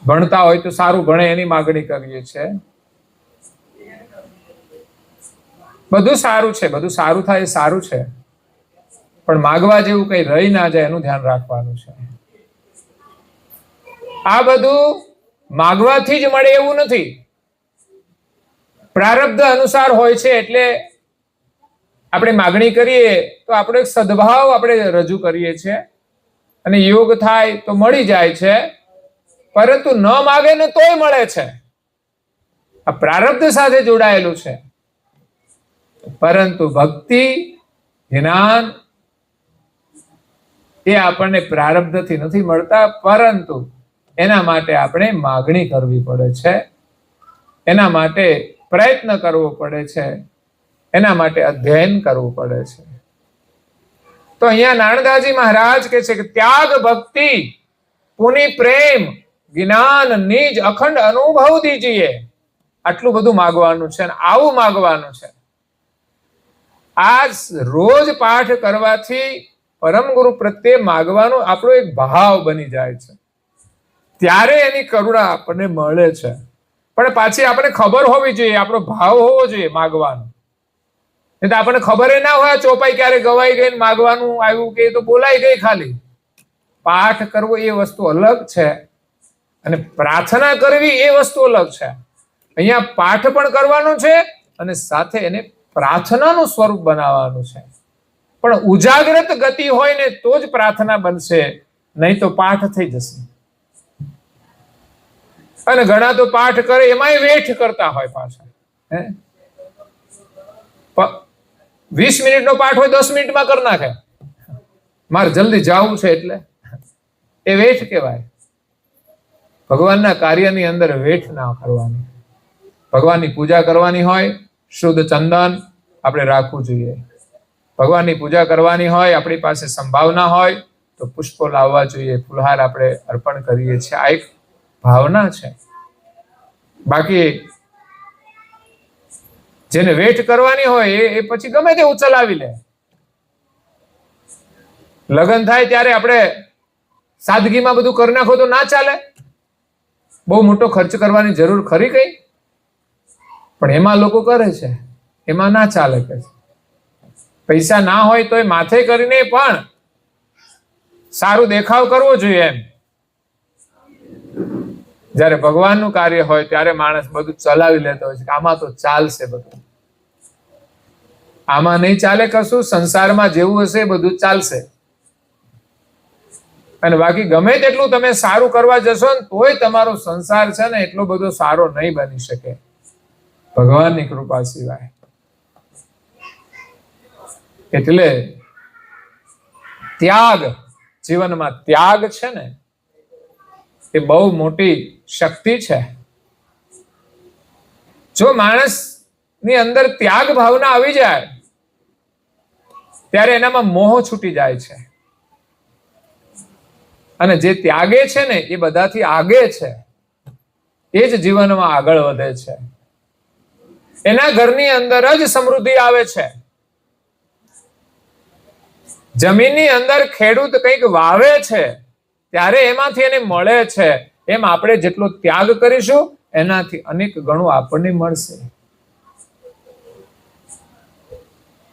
ભણતા હોય તો સારું ભણે એની માગણી કરીએ છીએ. બધું સારું છે, બધું સારું થાય એ સારું છે, પણ માગવા જેવું કઈ રહી ના જાય એનું ધ્યાન રાખવાનું છે. આ બધું માગવાથી જ મળે એવું નથી. પ્રારબ્ધ અનુસાર હોય છે. એટલે આપણે માગણી કરીએ તો આપણો એક સદભાવ આપણે રજૂ કરીએ છીએ, અને યોગ થાય તો મળી જાય છે. પરંતુ ન માગે ને તોય મળે છે. આ પ્રારબ્ધ સાથે જોડાયેલું છે. પરંતુ ભક્તિ, જ્ઞાન એ આપણને પ્રારબ્ધથી નથી મળતા, પરંતુ એના માટે આપણે માગણી કરવી પડે છે, એના માટે પ્રયત્ન કરવો પડે છે, એના માટે અધ્યયન કરવું પડે છે. તો અહીંયા નારણદાસજી મહારાજ કહે છે કે ત્યાગ, ભક્તિ, પુનિ, પ્રેમ, જ્ઞાન, નિજ અખંડ અનુભવ દીજીએ. આટલું બધું માગવાનું છે, અને આવું માગવાનું છે. આ રોજ પાઠ કરવાથી પરમ ગુરુ પ્રત્યે માગવાનો આપણો એક ભાવ બની જાય છે, ત્યારે એની કરુણા આપણને મળે છે. પણ પાછી આપણે ખબર હોવી જોઈએ, આપણો ભાવ હોવો જોઈએ માગવાનો. નહીં તો આપણને ખબર ના હોય ચોપાઈ ક્યારે ગવાઈ ગઈ, માગવાનું આવ્યું કે તો બોલાઈ ગઈ ખાલી. પાઠ કરવો એ વસ્તુ અલગ છે, અને પ્રાર્થના કરવી એ વસ્તુ અલગ છે. અહીંયા પાઠ પણ કરવાનો છે અને સાથે એને પ્રાર્થનાનું સ્વરૂપ બનાવવાનું છે. પણ ઉજાગ્રત ગતિ હોય ને તો જ પ્રાર્થના બનશે, નહીં તો પાઠ થઈ જશે. અને ઘણા તો પાઠ કરે એમાંય વેઠ કરતા હોય પાછા. 20 મિનિટનો પાઠ હોય 10 મિનિટમાં કરી નાખે, મારે જલ્દી જવું છે એટલે. એ વેઠ કહેવાય. ભગવાનના કાર્યની અંદર વેઠ ના કરવાની. ભગવાનની પૂજા કરવાની હોય, શુદ્ધ ચંદન આપણે રાખવું જોઈએ. ભગવાનની પૂજા કરવાની હોય, આપણી પાસે સંભાવના હોય તો પુષ્પો લાવવા જોઈએ, ફુલહાર આપણે અર્પણ કરીએ છીએ. આ એક ભાવના છે. બાકી જેને વેઠ કરવાની હોય એ પછી ગમે તેવું ચલાવી લે. લગ્ન થાય ત્યારે આપણે સાદગીમાં બધું કરી નાખો તો ના ચાલે. બહુ મોટો ખર્ચ કરવાની જરૂર ખરી કઈ? પણ એમાં લોકો કરે છે, એમાં ના ચાલે. પૈસા ના હોય તો એ માથે કરીને પણ સારું દેખાવ કરવો જોઈએ એમ. જયારે ભગવાનનું કાર્ય હોય ત્યારે માણસ બધું ચલાવી લેતો હોય છે કે આમાં તો ચાલશે બધું. આમાં નહીં ચાલે કશું. સંસારમાં જેવું હશે બધું ચાલશે. અને બાકી ગમે તેટલું તમે સારું કરવા જશો ને તોય તમારો સંસાર છે ને એટલો બધો સારો નહીં બની શકે ભગવાનની કૃપા સિવાય. એટલે ત્યાગ, જીવનમાં ત્યાગ છે ને એ બહુ મોટી શક્તિ છે. જો માણસ ની અંદર ત્યાગ ભાવના આવી જાય ત્યારે એનામાં મોહ છૂટી જાય છે. અને જે ત્યાગે છે ને એ બધાથી આગે છે, એ જ જીવનમાં આગળ વધે છે. એના ઘરની અંદર જ સમૃદ્ધિ આવે છે. જમીનની અંદર ખેડૂત કંઈક વાવે છે ત્યારે એમાંથી એને મળે છે. એમ આપણે જેટલો ત્યાગ કરીશું એનાથી અનેક ગણું આપણને મળશે.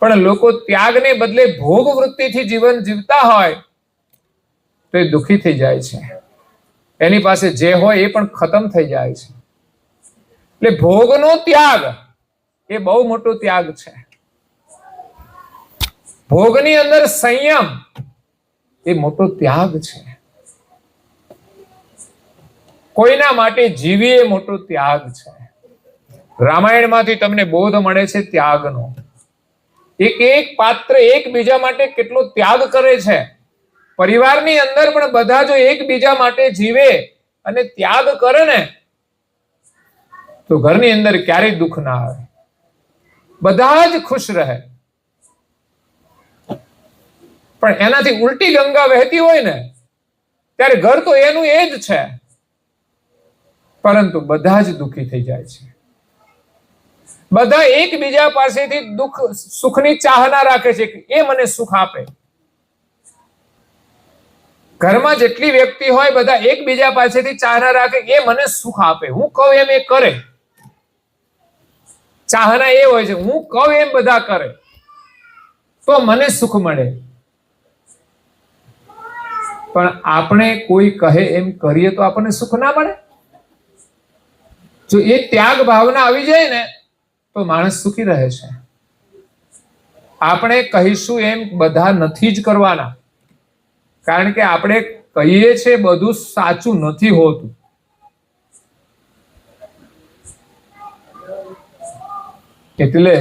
પણ લોકો ત્યાગને બદલે ભોગ વૃત્તિથી જીવન જીવતા હોય તો એ દુઃખી થઈ જાય છે. એની પાસે જે હોય એ પણ ખતમ થઈ જાય છે. એટલે ભોગનો ત્યાગ એ બહુ મોટો ત્યાગ છે. ભોગની અંદર સંયમ એ મોટો ત્યાગ છે. કોઈના માટે જીવી એ મોટો ત્યાગ છે. રામાયણમાંથી તમને બોધ મળે છે ત્યાગનો. એક એક પાત્ર એકબીજા માટે કેટલો ત્યાગ કરે છે. પરિવારની અંદર પણ બધા જો એકબીજા માટે જીવે અને ત્યાગ કરે ને તો ઘરની અંદર ક્યારેય દુઃખ ના આવે, બધા જ ખુશ રહે. પણ એનાથી ઉલટી ગંગા વહેતી હોય ને ત્યારે ઘર તો એનું એ જ છે, પરંતુ બધા જ દુઃખી થઈ જાય છે. બધા એકબીજા પાસેથી દુઃખ સુખની ચાહના રાખે છે કે એ મને સુખ આપે. ઘરમાં જેટલી વ્યક્તિ હોય બધા એકબીજા પાસેથી ચાહના રાખે એ મને સુખ આપે, હું કહું એમ એ કરે. ચાહના એ હોય છે હું કહું એમ બધા કરે તો મને સુખ મળે. પણ આપણે કોઈ કહે એમ કરીએ તો આપણને સુખ ના મળે. જો એ ત્યાગ ભાવના આવી જાય ને તો માણસ સુખી રહે છે. આપણે કહીશું એમ બધા નથી જ કરવાના, કારણ કે આપણે કહીએ છીએ બધું સાચું નથી હોતું. એટલે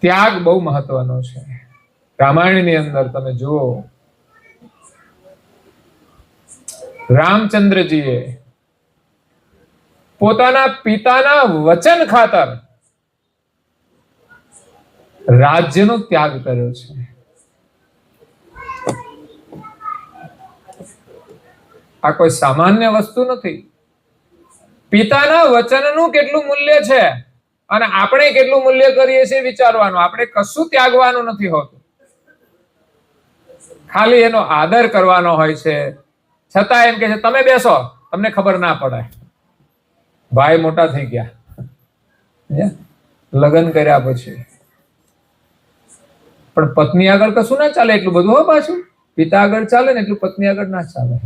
ત્યાગ બહુ મહત્વનો છે. રામાયણની અંદર તમે જુઓ, રામચંદ્રજીએ પોતાના પિતાના વચન ખાતર રાજ્યનો ત્યાગ કર્યો છે. આ કોઈ સામાન્ય વસ્તુ નથી. પિતાના વચનનું કેટલું મૂલ્ય છે અને આપણે કેટલું મૂલ્ય કરીએ છીએ વિચારવાનું. આપણે કશું ત્યાગવાનું નથી હોતું, ખાલી એનો આદર કરવાનો હોય છે. છતાં એમ કે છે તમે બેસો, તમને ખબર ના પડે. ભાઈ મોટા થઈ ગયા, લગ્ન કર્યા પછી પણ પત્ની આગળ કશું ના ચાલે એટલું બધું. હો પાછું પિતા આગળ ચાલે ને એટલું પત્ની આગળ ના ચાલે.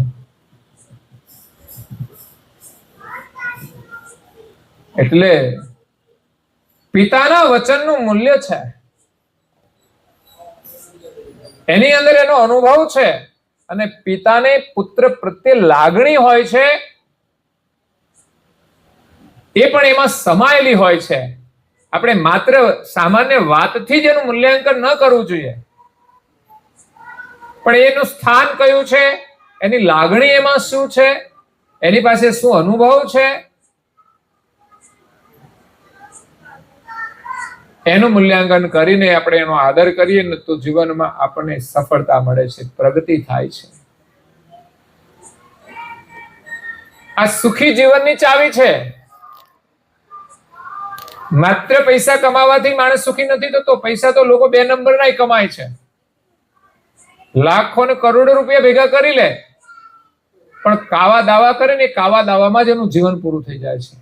એટલે પિતાના વચનનું મૂલ્ય છે, એની અંદર એનો અનુભવ છે. અને પિતાને પુત્ર પ્રત્યે લાગણી હોય છે, એ પણ એમાં સમાયેલી હોય છે. આપણે માત્ર સામાન્ય વાતથી જ એનું મૂલ્યાંકન ન કરવું જોઈએ, પણ એનું સ્થાન કયું છે, એની લાગણી એમાં શું છે, એની પાસે શું અનુભવ છે, એનું મૂલ્યાંકન કરીને આપણે એનો આદર કરીએ ને તો જીવનમાં આપણને સફળતા મળે છે, પ્રગતિ થાય છે. આ સુખી જીવનની ચાવી છે. માત્ર પૈસા કમાવાથી માણસ સુખી નથી થતો. પૈસા તો લોકો 2 નંબરના કમાય છે, લાખો ને કરોડો રૂપિયા ભેગા કરી લે, પણ કાવા દાવા કરે ને કાવા દાવામાં જ એનું જીવન પૂરું થઈ જાય છે.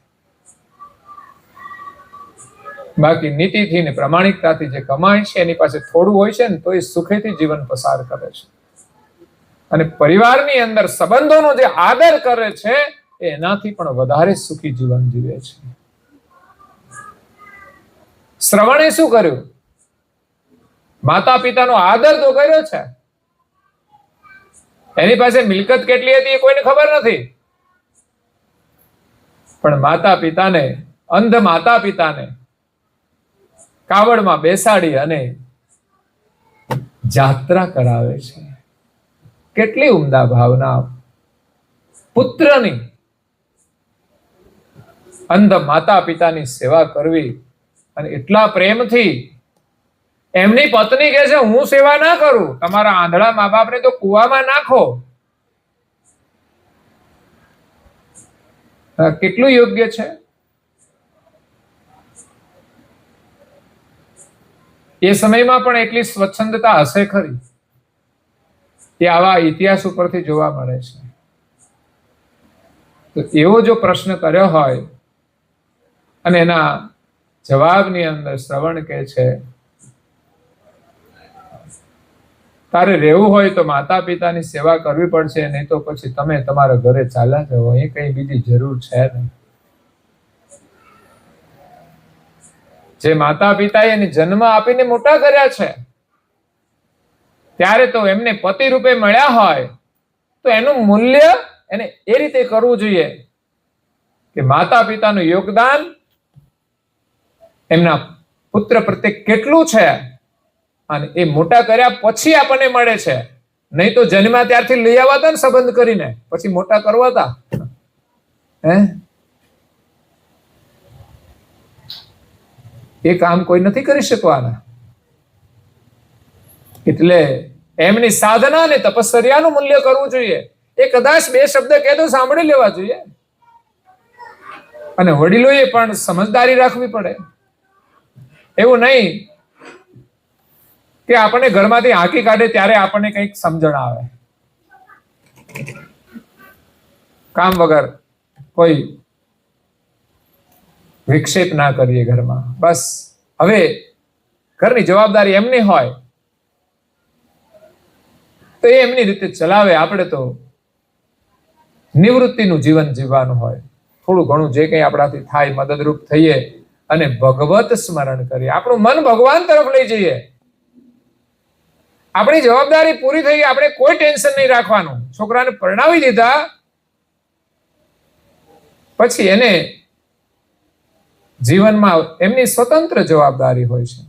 બાકી નીતિથી ને પ્રામાણિકતાથી જે કમાય છે એની પાસે થોડું હોય છે ને તો એ સુખેથી જીવન પસાર કરે છે. અને પરિવારની અંદર સંબંધોનો જે આદર કરે છે એનાથી પણ વધારે સુખી જીવન જીવે છે. શ્રવણે શું કર્યું? માતા પિતાનો આદર તો કર્યો છે. એની પાસે મિલકત કેટલી હતી એ કોઈને ખબર નથી, પણ અંધ માતા પિતાને કાવડમાં બેસાડી અને જાત્રા કરાવે છે. કેટલી ઉમદા ભાવના! પુત્રની અંધ માતા પિતાની સેવા કરવી અને એટલા પ્રેમથી એમની પત્ની કહે છે, હું સેવા ના કરું, તમારા આંધળા મા બાપને તો કુવામાં નાખો. કેટલું યોગ્ય છે? એ સમયમાં પણ એટલી સ્વચ્છંદતા હશે ખરી? એ આવા ઇતિહાસ ઉપરથી જોવા મળે છે. તો એવો જો પ્રશ્ન કર્યો હોય અને એના જવાબની અંદર શ્રવણ કહે છે, તારે રહેવું હોય તો માતા પિતાની સેવા કરવી પડશે, નહીં તો પછી તમે તમારા ઘરે ચાલ્યા જાઓ, એ કઈ બીજી જરૂર છે નહીં. જે માતા પિતાએ એને જન્મ આપીને મોટા કર્યા છે, ત્યારે તો એમને પતિ રૂપે મળ્યા હોય તો એનું મૂલ્ય એને એ રીતે કરવું જોઈએ કે માતા પિતાનું યોગદાન એમના પુત્ર પ્રત્યે કેટલું છે, અને એ મોટા કર્યા પછી આપણને મળે છે. નહીં તો જન્મ્યા ત્યારથી લઈ આવતા ને સંબંધ કરીને પછી મોટા કરવાતા. એ કામ કોઈ નથી કરી શકવાના. એટલે એમની સાધના અને તપશ્ચર્યાનું મૂલ્ય કરવું જોઈએ. એ કદાચ બે શબ્દ કહે તો સાંભળી લેવા જોઈએ, અને વડીલોએ પણ સમજદારી રાખવી પડે. એવું નહીં કે આપણને ઘરમાંથી હાંકી કાઢે ત્યારે આપણને કંઈક સમજણ આવે. કામ વગર કોઈ વિક્ષેપ ના કરીએ ઘરમાં. બસ હવે ઘરની જવાબદારી એમની હોય તો એ એમની રીતે ચલાવે. આપણે તો નિવૃત્તિનું જીવન જીવવાનું હોય. થોડું ઘણું જે કંઈ આપણાથી થાય મદદરૂપ થઈએ અને ભગવત સ્મરણ કરીએ. આપણું મન ભગવાન તરફ લઈ જઈએ. આપણી જવાબદારી પૂરી થઈ ગઈ, આપણે કોઈ ટેન્શન નહીં રાખવાનું. છોકરાને પરણાવી દીધા પછી એને જીવનમાં એમની સ્વતંત્ર જવાબદારી હોય છે.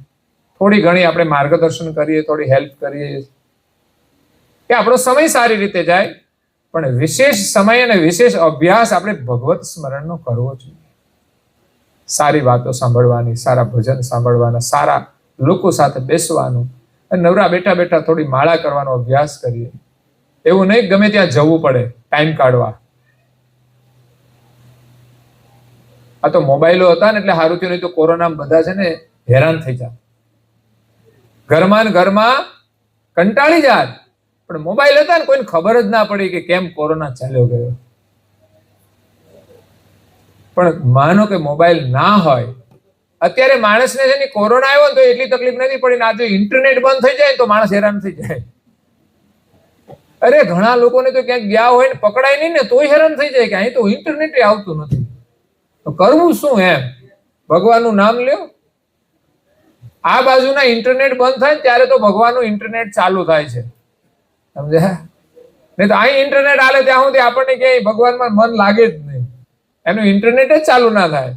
થોડી ઘણી આપણે માર્ગદર્શન કરીએ, થોડી હેલ્પ કરીએ કે આપણો સમય સારી રીતે જાય, પણ વિશેષ સમય અને વિશેષ અભ્યાસ આપણે ભગવત સ્મરણનો કરવો જોઈએ. સારી વાતો સાંભળવાની, સારા ભજન સાંભળવાના, સારા લોકો સાથે બેસવાનું, અને નવરા બેઠા બેઠા થોડી માળા કરવાનો અભ્યાસ કરીએ. એવું નહીં ગમે ત્યાં જવું પડે ટાઈમ કાઢવા. આ તો મોબાઈલો હતા ને એટલે સારું થયું, નહીં તો કોરોનામાં બધા છે ને હેરાન થઈ જાય. ઘરમાં કંટાળી જાય. પણ મોબાઈલ હતા ને કોઈને ખબર જ ના પડી કે કેમ કોરોના ચાલ્યો ગયો. પણ માનો કે મોબાઈલ ના હોય, અત્યારે માણસને છે ને કોરોના આવ્યો ને તો એટલી તકલીફ નથી પડી, ને આજે ઇન્ટરનેટ બંધ થઈ જાય તો માણસ હેરાન થઈ જાય. અરે ઘણા લોકોને તો ક્યાંક ગયા હોય ને પકડાય નહીં ને તોય હેરાન થઈ જાય કે અહીં તો ઇન્ટરનેટ આવતું નથી, તો કરવું શું? એમ ભગવાનનું નામ લ્યો. આ બાજુના ઇન્ટરનેટ બંધ થાય ત્યારે તો ભગવાનનું ઇન્ટરનેટ ચાલુ થાય છે, સમજ્યા? નહીં તો અહીં ઇન્ટરનેટ હાલે ત્યાં સુધી આપણને ક્યાંય ભગવાનમાં મન લાગે જ નહીં. એનું ઇન્ટરનેટ જ ચાલુ ના થાય.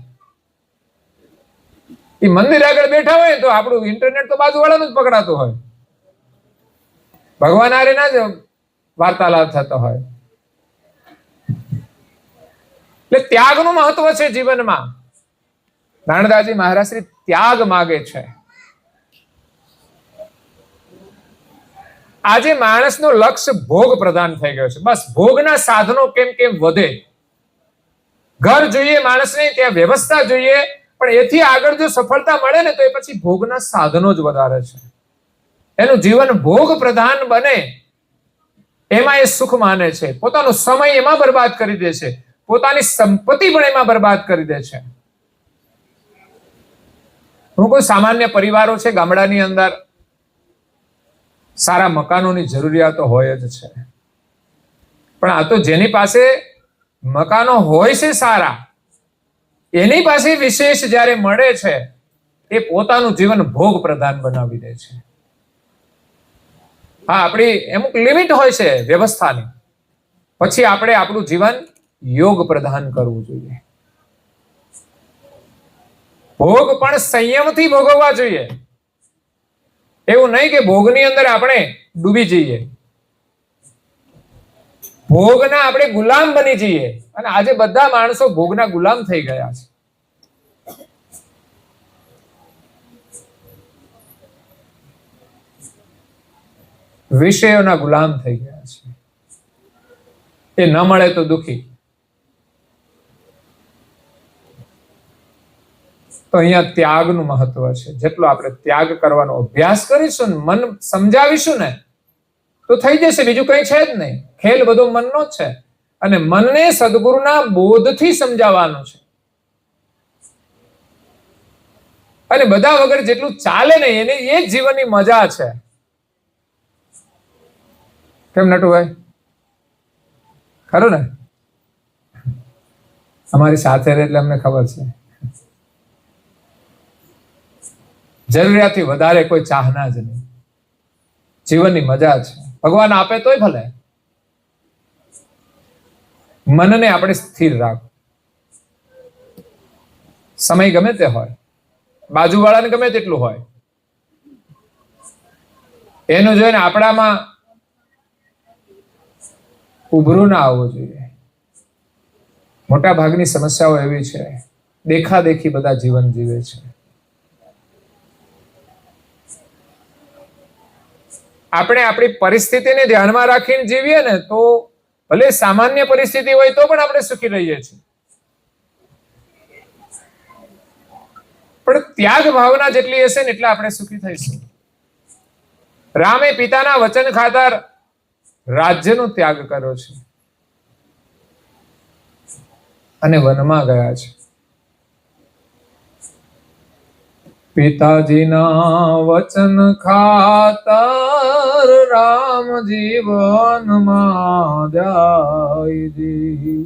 એ મંદિર આગળ બેઠા હોય તો આપણું ઇન્ટરનેટ તો બાજુવાળાનું જ પકડાતું હોય, ભગવાન હારે ના જ વાર્તાલાપ થતો હોય. એટલે ત્યાગનું મહત્વ છે જીવનમાં. નારણદાસજી મહારાજ શ્રી ત્યાગ માગે છે. આજે માણસનું લક્ષ્ય ભોગ પ્રધાન થઈ ગયો છે. બસ ભોગના સાધનો કેમ કેમ વધે. ઘર જોઈએ માણસને, ત્યાં વ્યવસ્થા જોઈએ, પણ એથી આગળ જો સફળતા મળે ને તો એ પછી ભોગના સાધનો જ વધારે છે. એનું જીવન ભોગ પ્રધાન બને એમાં એ સુખ માને છે. પોતાનો સમય એમાં બરબાદ કરી દે છે, પોતાની સંપત્તિ પણ એમાં બરબાદ કરી દે છે. હું કોઈ સામાન્ય પરિવારો છે ગામડાની અંદર, સારા મકાનોની જરૂરિયાતો હોય જ છે, પણ આ તો જેની પાસે મકાનો હોય છે સારા, એની પાસે વિશેષ જ્યારે મળે છે એ પોતાનું જીવન ભોગ પ્રધાન બનાવી દે છે. હા, આપણી અમુક લિમિટ હોય છે વ્યવસ્થાની, પછી આપણે આપણું જીવન યોગ પ્રદાન કરવું જોઈએ. ભોગ પણ સંયમથી ભોગવવા જોઈએ. એવું નહીં કે ભોગની અંદર આપણે ડૂબી જઈએ, ભોગના આપણે ગુલામ બની જઈએ. અને આજે બધા માણસો ભોગના ગુલામ થઈ ગયા છે. વિષયોના ગુલામ થઈ ગયા છે. એ ન મળે તો દુઃખી. તો અહીંયા ત્યાગનું મહત્વ છે. જેટલો આપણે ત્યાગ કરવાનો અભ્યાસ કરીશું ને, મન સમજાવીશું ને, તો થઈ જશે. બીજું કઈ છે જ નહીં. ખેલ બધો મનનો જ છે, અને મનને સદગુરુના બોધથી સમજાવવાનું છે. અને બધા વગર જેટલું ચાલે ને, એની એ જ જીવનની મજા છે. કેમ નટુભાઈ? ખરું ને? અમારી સાથે રહે એટલે અમને ખબર છે. જરૂરિયાતથી વધારે કોઈ ચાહના જ નહીં. જીવનની મજા છે. ભગવાન આપે તોય ભલે. મનને આપણે સ્થિર રાખો. સમય ગમે તે હોય, બાજુવાળાને ગમે તેટલું હોય, એનું જોઈને આપણામાં ઉભરું ના આવવું જોઈએ. મોટા ભાગની સમસ્યાઓ એવી છે, દેખાદેખી બધા જીવન જીવે છે. આપણે આપણી પરિસ્થિતિને ધ્યાનમાં રાખીને જીવીએ ને, તો ભલે સામાન્ય પરિસ્થિતિ હોય તો પણ આપણે સુખી રહીએ છીએ. પણ ત્યાગ ભાવના જેટલી હશે ને, એટલે આપણે સુખી થઈશું. રામે પિતાના વચન ખાતર રાજ્યનો ત્યાગ કર્યો છે અને વનમાં ગયા છે. પિતાજીના વચન ખાતર રામ જીવનમાં જાય.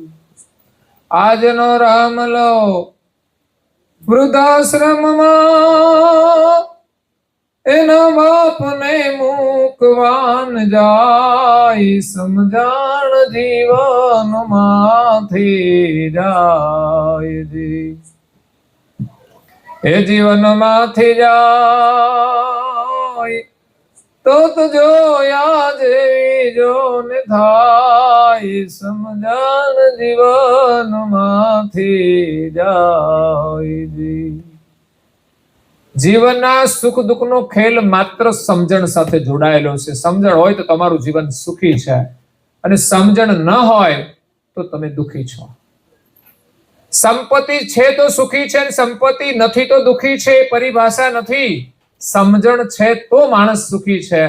આજનો રામ લો વૃદ્ધાશ્રમમાં, એના બાપને મૂકવાન જાય. સમજણ જીવનમાંથી જાય. એ જીવનમાંથી જાય તો જોયા જેવી જોને થાય. સમજણ જીવનમાંથી જાય. જીવનના સુખ દુઃખનો ખેલ માત્ર સમજણ સાથે જોડાયેલો છે. સમજણ હોય તો તમારું જીવન સુખી છે, અને સમજણ ન હોય તો તમે દુઃખી છો. સંપત્તિ છે તો સુખી છે, અને સંપત્તિ નથી તો દુઃખી છે. પરિભાષા નથી. સમજણ છે તો માણસ સુખી છે,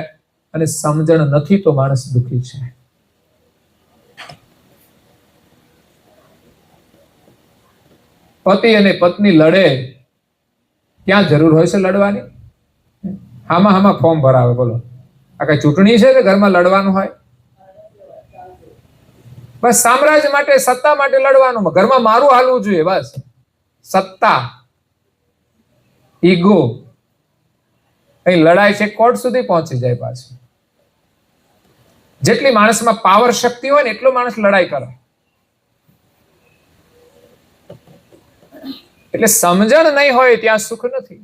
અને સમજણ નથી તો માણસ દુઃખી છે. પતિ અને પત્ની લડે, ક્યાં જરૂર હોય છે લડવાની? હામાં ફોર્મ ભરાવે. બોલો, આ કઈ ચૂંટણી છે કે ઘરમાં લડવાનું હોય? બસ સામ્રાજ્ય માટે, સત્તા માટે લડવાનું. ઘરમાં મારું હાલવું જોઈએ, બસ. સત્તા, ઈગો, અહીં લડાઈ છે કોર્ટ સુધી પહોંચી જાય. પાછી જેટલી માણસમાં પાવર શક્તિ હોય ને, એટલો માણસ લડાઈ કરે. એટલે સમજણ નહીં હોય ત્યાં સુખ નથી.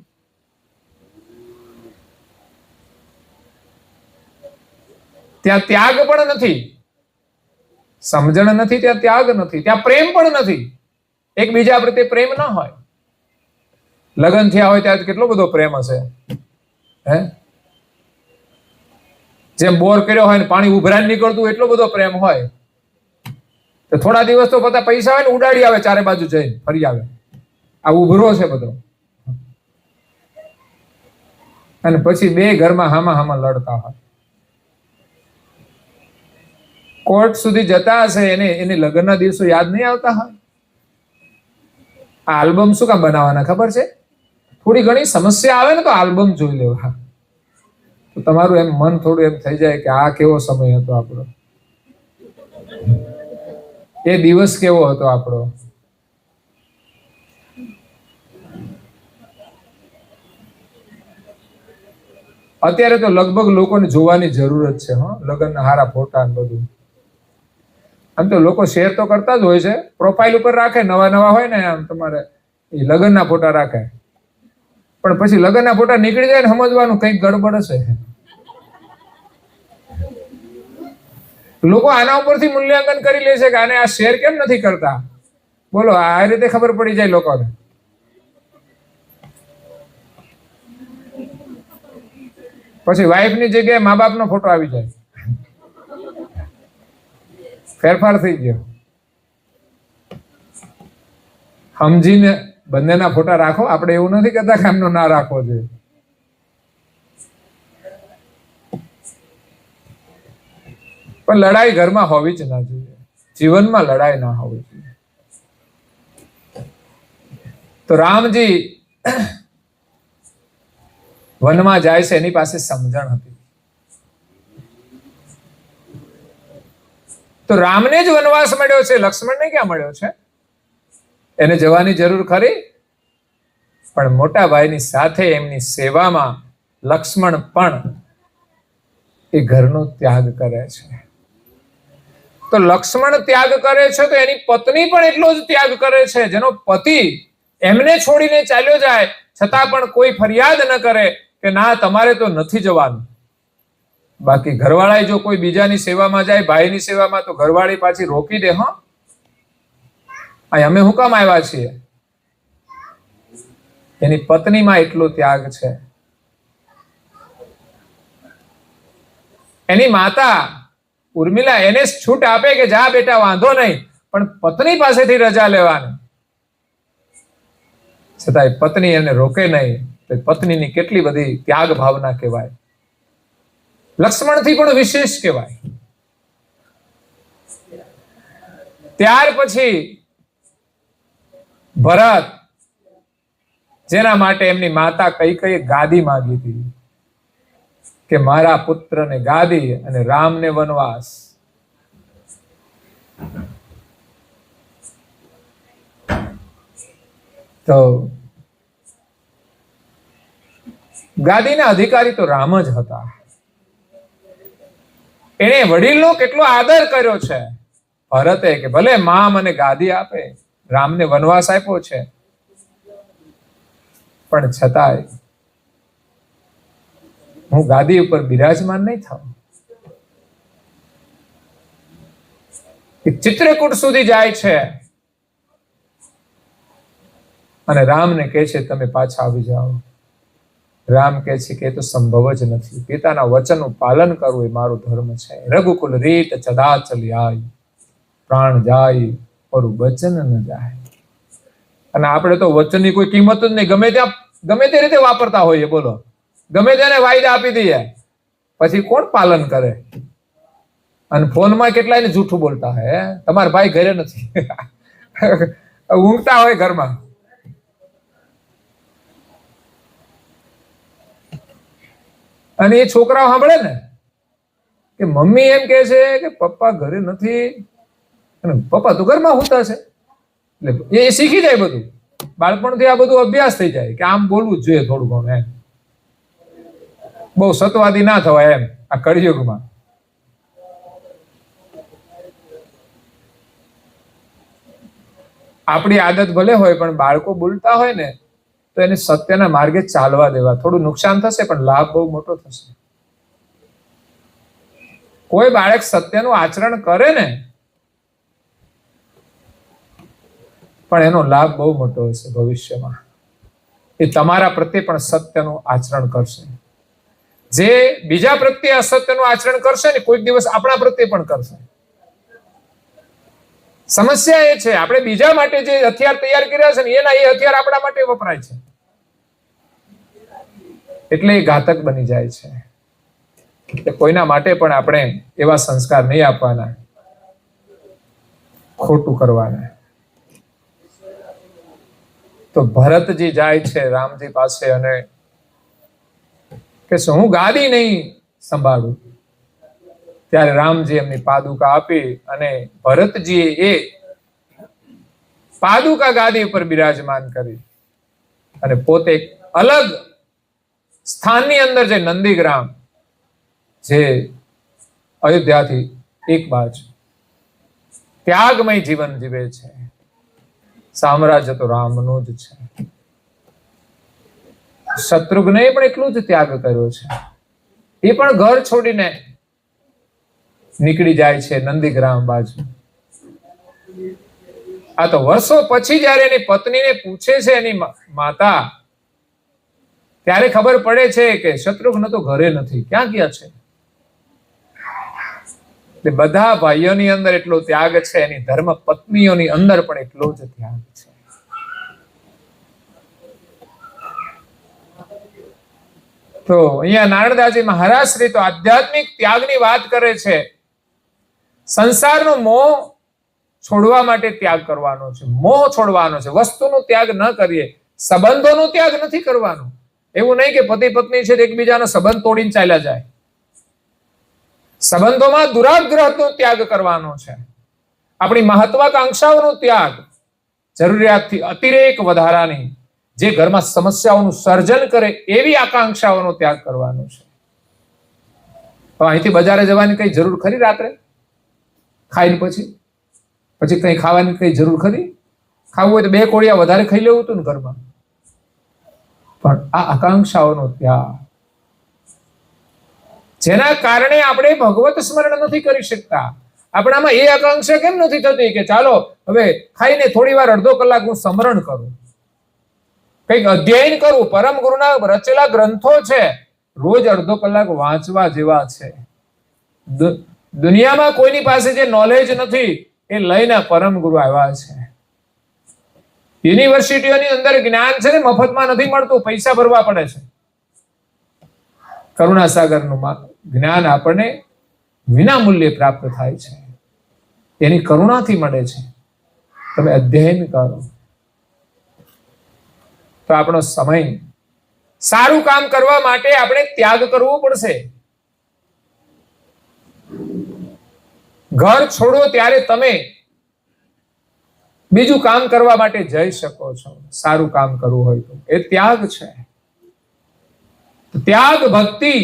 ત્યાં ત્યાગ પણ નથી. સમજણ નથી ત્યાં ત્યાગ નથી. ત્યાં પ્રેમ પણ નથી. એકબીજા પ્રત્યે પ્રેમ ના હોય. લગ્ન થયા હોય ત્યારે કેટલો બધો પ્રેમ હશે, હે? જેમ બોર કર્યો હોય ને પાણી ઉભરાઈને નીકળતું, એટલો બધો પ્રેમ હોય. તો થોડા દિવસ તો બધા પૈસા હોય ને ઉડાડી આવે, ચારે બાજુ જઈને ફરી આવે. આ ઉભરો છે બધો. અને પછી બે ઘરમાં હામાં લડતા હોય. કોર્ટ સુધી જતા હશે, એને લગ્નના દિવસો યાદ નહીં આવતા હોય. આ આલ્બમ શું કામ બનાવવાના ખબર છે? થોડી ઘણી સમસ્યા આવે ને તો આલ્બમ જોઈ લેવા, તો તમારું એમ મન થોડું એમ થઈ જાય કે આ કેવો સમય હતો આપણો, એ દિવસ કેવો હતો આપણો. અત્યારે તો લગભગ લોકોને જોવાની જરૂરત છે. લગ્નના હારા ફોટા ને બધું. આમ તો લોકો શેર તો કરતા જ હોય છે, પ્રોફાઇલ ઉપર રાખે, નવા હોય ને આમ તમારે એ લગ્નના ફોટા રાખે. પણ પછી લગ્નના ફોટા નીકળી જાય ને સમજવાનું કંઈક ગડબડ હશે. લોકો આના ઉપરથી મૂલ્યાંકન કરી લે છે કે આને આ શેર કેમ નથી કરતા. બોલો, આ રીતે ખબર પડી જાય લોકોને. પછી વાઈફની જગ્યાએ મા બાપનો ફોટો આવી જાય, ફેરફાર થઈ ગયો. સમજીને બંનેના ફોટા રાખો. આપણે એવું નથી કહેતા કે આમનો ના રાખવો જોઈએ. પણ લડાઈ ઘરમાં હોવી જ ના જોઈએ. જીવનમાં લડાઈ ના હોવી જોઈએ. તો રામજી વનમાં જાય છે, એની પાસે સમજણ હતી. તો રામને જ વનવાસ મળ્યો છે, લક્ષ્મણને ક્યાં મળ્યો છે? એને જવાની જરૂર ખરી? પણ મોટા ભાઈની સાથે એમની સેવામાં લક્ષ્મણ પણ એ ઘરનો ત્યાગ કરે છે. તો લક્ષ્મણ ત્યાગ કરે છે તો એની પત્ની પણ એટલો જ ત્યાગ કરે છે. જેનો પતિ એમને છોડીને ચાલ્યો જાય છતાં પણ કોઈ ફરિયાદ ન કરે કે ના તમારે તો નથી જવાનું. બાકી ઘરવાળા જો કોઈ બીજાની સેવામાં જાય, ભાઈની સેવામાં, તો ઘરવાળી પાછી રોકી દે. હા, અમે હું કામ આવ્યા છીએ? એની પત્નીમાં એટલો ત્યાગ છે. એની માતા ઉર્મિલા એને છૂટ આપે કે જા બેટા વાંધો નહીં, પણ પત્ની પાસેથી રજા લેવાની, છતાંય પત્ની એને રોકે નહીં. તો પત્નીની કેટલી બધી ત્યાગ ભાવના કહેવાય. લક્ષ્મણથી પણ વિશેષ કહેવાય. ત્યાર પછી ભરત, જેના માટે એમની માતા કઈ ગાદી માંગી હતી કે મારા પુત્રને ગાદી અને રામને વનવાસ. તો ગાદીના અધિકારી તો રામ જ હતા. એને વડીલનો કેટલો આદર કર્યો છે ભરતે કે ભલે માં મને ગાદી આપે, રામને વનવાસ આપ્યો છે, પણ છતાંય હું ગાદી ઉપર બિરાજમાન નહીં થાઉં. ચિત્રકૂટ સુધી જાય છે અને રામને કહે છે તમે પાછા આવી જાઓ. રામ કહે છે કે એ તો સંભવ જ નથી. પિતાના વચનનું પાલન કરવું એ મારો ધર્મ છે. રઘુકુલ રીત ચદા ચલી આય, પ્રાણ જાય પર વચન ન જાય. અને આપણે તો વચનની કોઈ કિંમત જ નહીં. ગમે તે રીતે વાપરતા હોઈએ. બોલો, ગમે તેને વાયદા આપી દઈએ, પછી કોણ પાલન કરે? અને ફોનમાં કેટલાયને જૂઠું બોલતા હે. તમારા ભાઈ ઘરે નથી, ઊંઘતા હોય ઘરમાં. અને એ છોકરાઓ સાંભળે ને કે મમ્મી એમ કે છે કે પપ્પા ઘરે નથી અને પપ્પા તો ઘરમાં હોતા છે, એટલે એ શીખી જાય બધું. બાળપણથી આ બધું અભ્યાસ થઈ જાય કે આમ બોલવું જ જોઈએ થોડું ઘણું. એમ બહુ સતવાદી ના થવાય એમ આ કળિયુગમાં. આપણી આદત ભલે હોય, પણ બાળકો બોલતા હોય ને તો એને સત્યના માર્ગે ચાલવા દેવા. થોડું નુકસાન થશે પણ લાભ બહુ મોટો થશે. કોઈ બાળક સત્યનું આચરણ કરે ને પણ એનો લાભ બહુ મોટો હશે ભવિષ્યમાં. એ તમારા પ્રત્યે પણ સત્યનું આચરણ કરશે. જે બીજા પ્રત્યે અસત્યનું આચરણ કરશે ને કોઈક દિવસ આપણા પ્રત્યે પણ કરશે. સમસ્યા એ છે આપણે બીજા માટે જે હથિયાર તૈયાર કર્યા છે ને એ હથિયાર આપણા માટે વપરાય છે, એટલે એ ઘાતક બની જાય છે. એટલે કોઈના માટે પણ આપણે એવા સંસ્કાર નહીં આપવાના, ખોટું કરવાના. તો ભરતજી જાય છે રામજી પાસે અને કે હું ગાદી નહીં સંભાળું. ત્યારે રામજી એમની પાદુકા આપી અને ભરતજી એ પાદુકા ગાદી ઉપર બિરાજમાન કરી અને પોતે અલગ સ્થાનની અંદર જે નંદીગ્રામ, જે અયોધ્યાથી એક બાજુ ત્યાગમય જીવન જીવે છે. સામ્રાજ્ય તો રામનું જ છે. શત્રુઘ્ને પણ એટલું જ ત્યાગ કર્યો છે. એ પણ ઘર છોડીને નીકળી જાય છે નંદીગ્રામ બાજુ. આ તો વર્ષો પછી જયારે એની પત્નીને પૂછે છે એની માતા, ત્યારે ખબર પડે છે કે શત્રુઘ્ન તો ઘરે નથી, ક્યાં ગયા છે. બધા ભાઈઓની અંદર એટલો ત્યાગ છે, એની ધર્મ પત્નીઓની અંદર પણ એટલો જ ત્યાગ છે. તો અહીંયા નારણદાસજી મહારાજ શ્રી તો આધ્યાત્મિક ત્યાગની વાત કરે છે. સંસારનો મોહ છોડવા માટે ત્યાગ કરવાનો છે, મોહ છોડવાનો છે. વસ્તુનો ત્યાગ ન કરીએ, સંબંધોનો ત્યાગ નથી કરવાનો. એવું નહીં કે પતિ પત્ની છે એકબીજાનો સંબંધ તોડીને ચાલ્યા જાય. સંબંધોમાં દુરાગ્રહનો ત્યાગ કરવાનો છે. આપણી મહત્વાકાંક્ષાઓનો ત્યાગ, જરૂરિયાતથી અતિરેક વધારાની, જે ઘરમાં સમસ્યાઓનું સર્જન કરે એવી આકાંક્ષાઓનો ત્યાગ કરવાનો છે. તો અહીંથી બજારે જવાની કઈ જરૂર ખરી? રાત્રે ખાઈને પછી કઈ ખાવાની કઈ જરૂર ખરી? ખાવું હોય તો 2 કોળિયા વધારે ખાઈ લેવું હતું ને ઘરમાં. પણ આ આકાંક્ષાઓનો ત્યાગ, જેના કારણે આપણે ભગવત સ્મરણ નથી કરી શકતા. આપણામાં એ આકાંક્ષા કેમ નથી થતી કે ચાલો હવે ખાઈને થોડી વાર અડધો કલાક હું સ્મરણ કરું, કંઈક અધ્યયન કરું. પરમ ગુરુના રચેલા ગ્રંથો છે, રોજ અડધો કલાક વાંચવા જેવા છે. દુનિયામાં કોઈની પાસે જે નોલેજ નથી એ લઈને પરમ ગુરુ આવ્યા છે. યુનિવર્સિટીઓની અંદર જ્ઞાન છે ને મફતમાં નથી મળતું, પૈસા ભરવા પડે છે. કરુણાસાગરનું જ્ઞાન આપણને વિના મૂલ્યે પ્રાપ્ત થાય છે, એની કરુણાથી મળે છે. તમે અધ્યયન કરો તો આપણો સમય, સારું કામ કરવા માટે આપણે ત્યાગ કરવો પડશે. ઘર છોડો ત્યારે તમે બીજું કામ કરવા માટે જઈ શકો છો. સારું કામ કરવું હોય તો એ ત્યાગ છે. ત્યાગ ભક્તિ,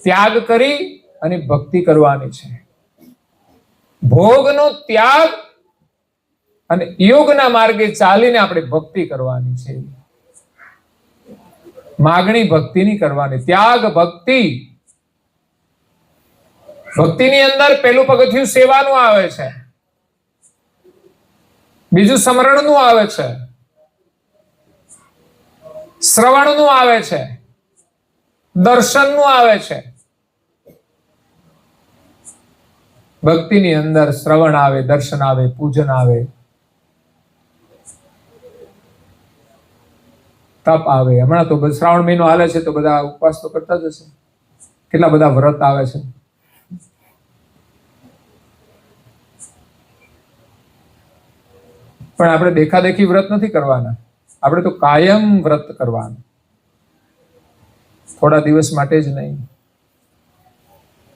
ત્યાગ કરી અને ભક્તિ કરવાની છે. ભોગનો ત્યાગ અને યોગના માર્ગે ચાલીને આપણે ભક્તિ કરવાની છે. માગણી ભક્તિની કરવાની. ત્યાગ ભક્તિ. ભક્તિની અંદર પેલું પગથિયું સેવાનું આવે છે, બીજું સ્મરણનું આવે છે, શ્રવણનું આવે છે, દર્શનનું આવે છે. ભક્તિની અંદર શ્રવણ આવે, દર્શન આવે, પૂજન આવે, તપ આવે. હમણાં તો શ્રાવણ મહિનો હાલે છે તો બધા ઉપવાસ તો કરતા જ હશે. કેટલા બધા વ્રત આવે છે. પણ આપણે દેખાદેખી વ્રત નથી કરવાના, આપણે તો કાયમ વ્રત કરવાનું. થોડા દિવસ માટે જ નહીં.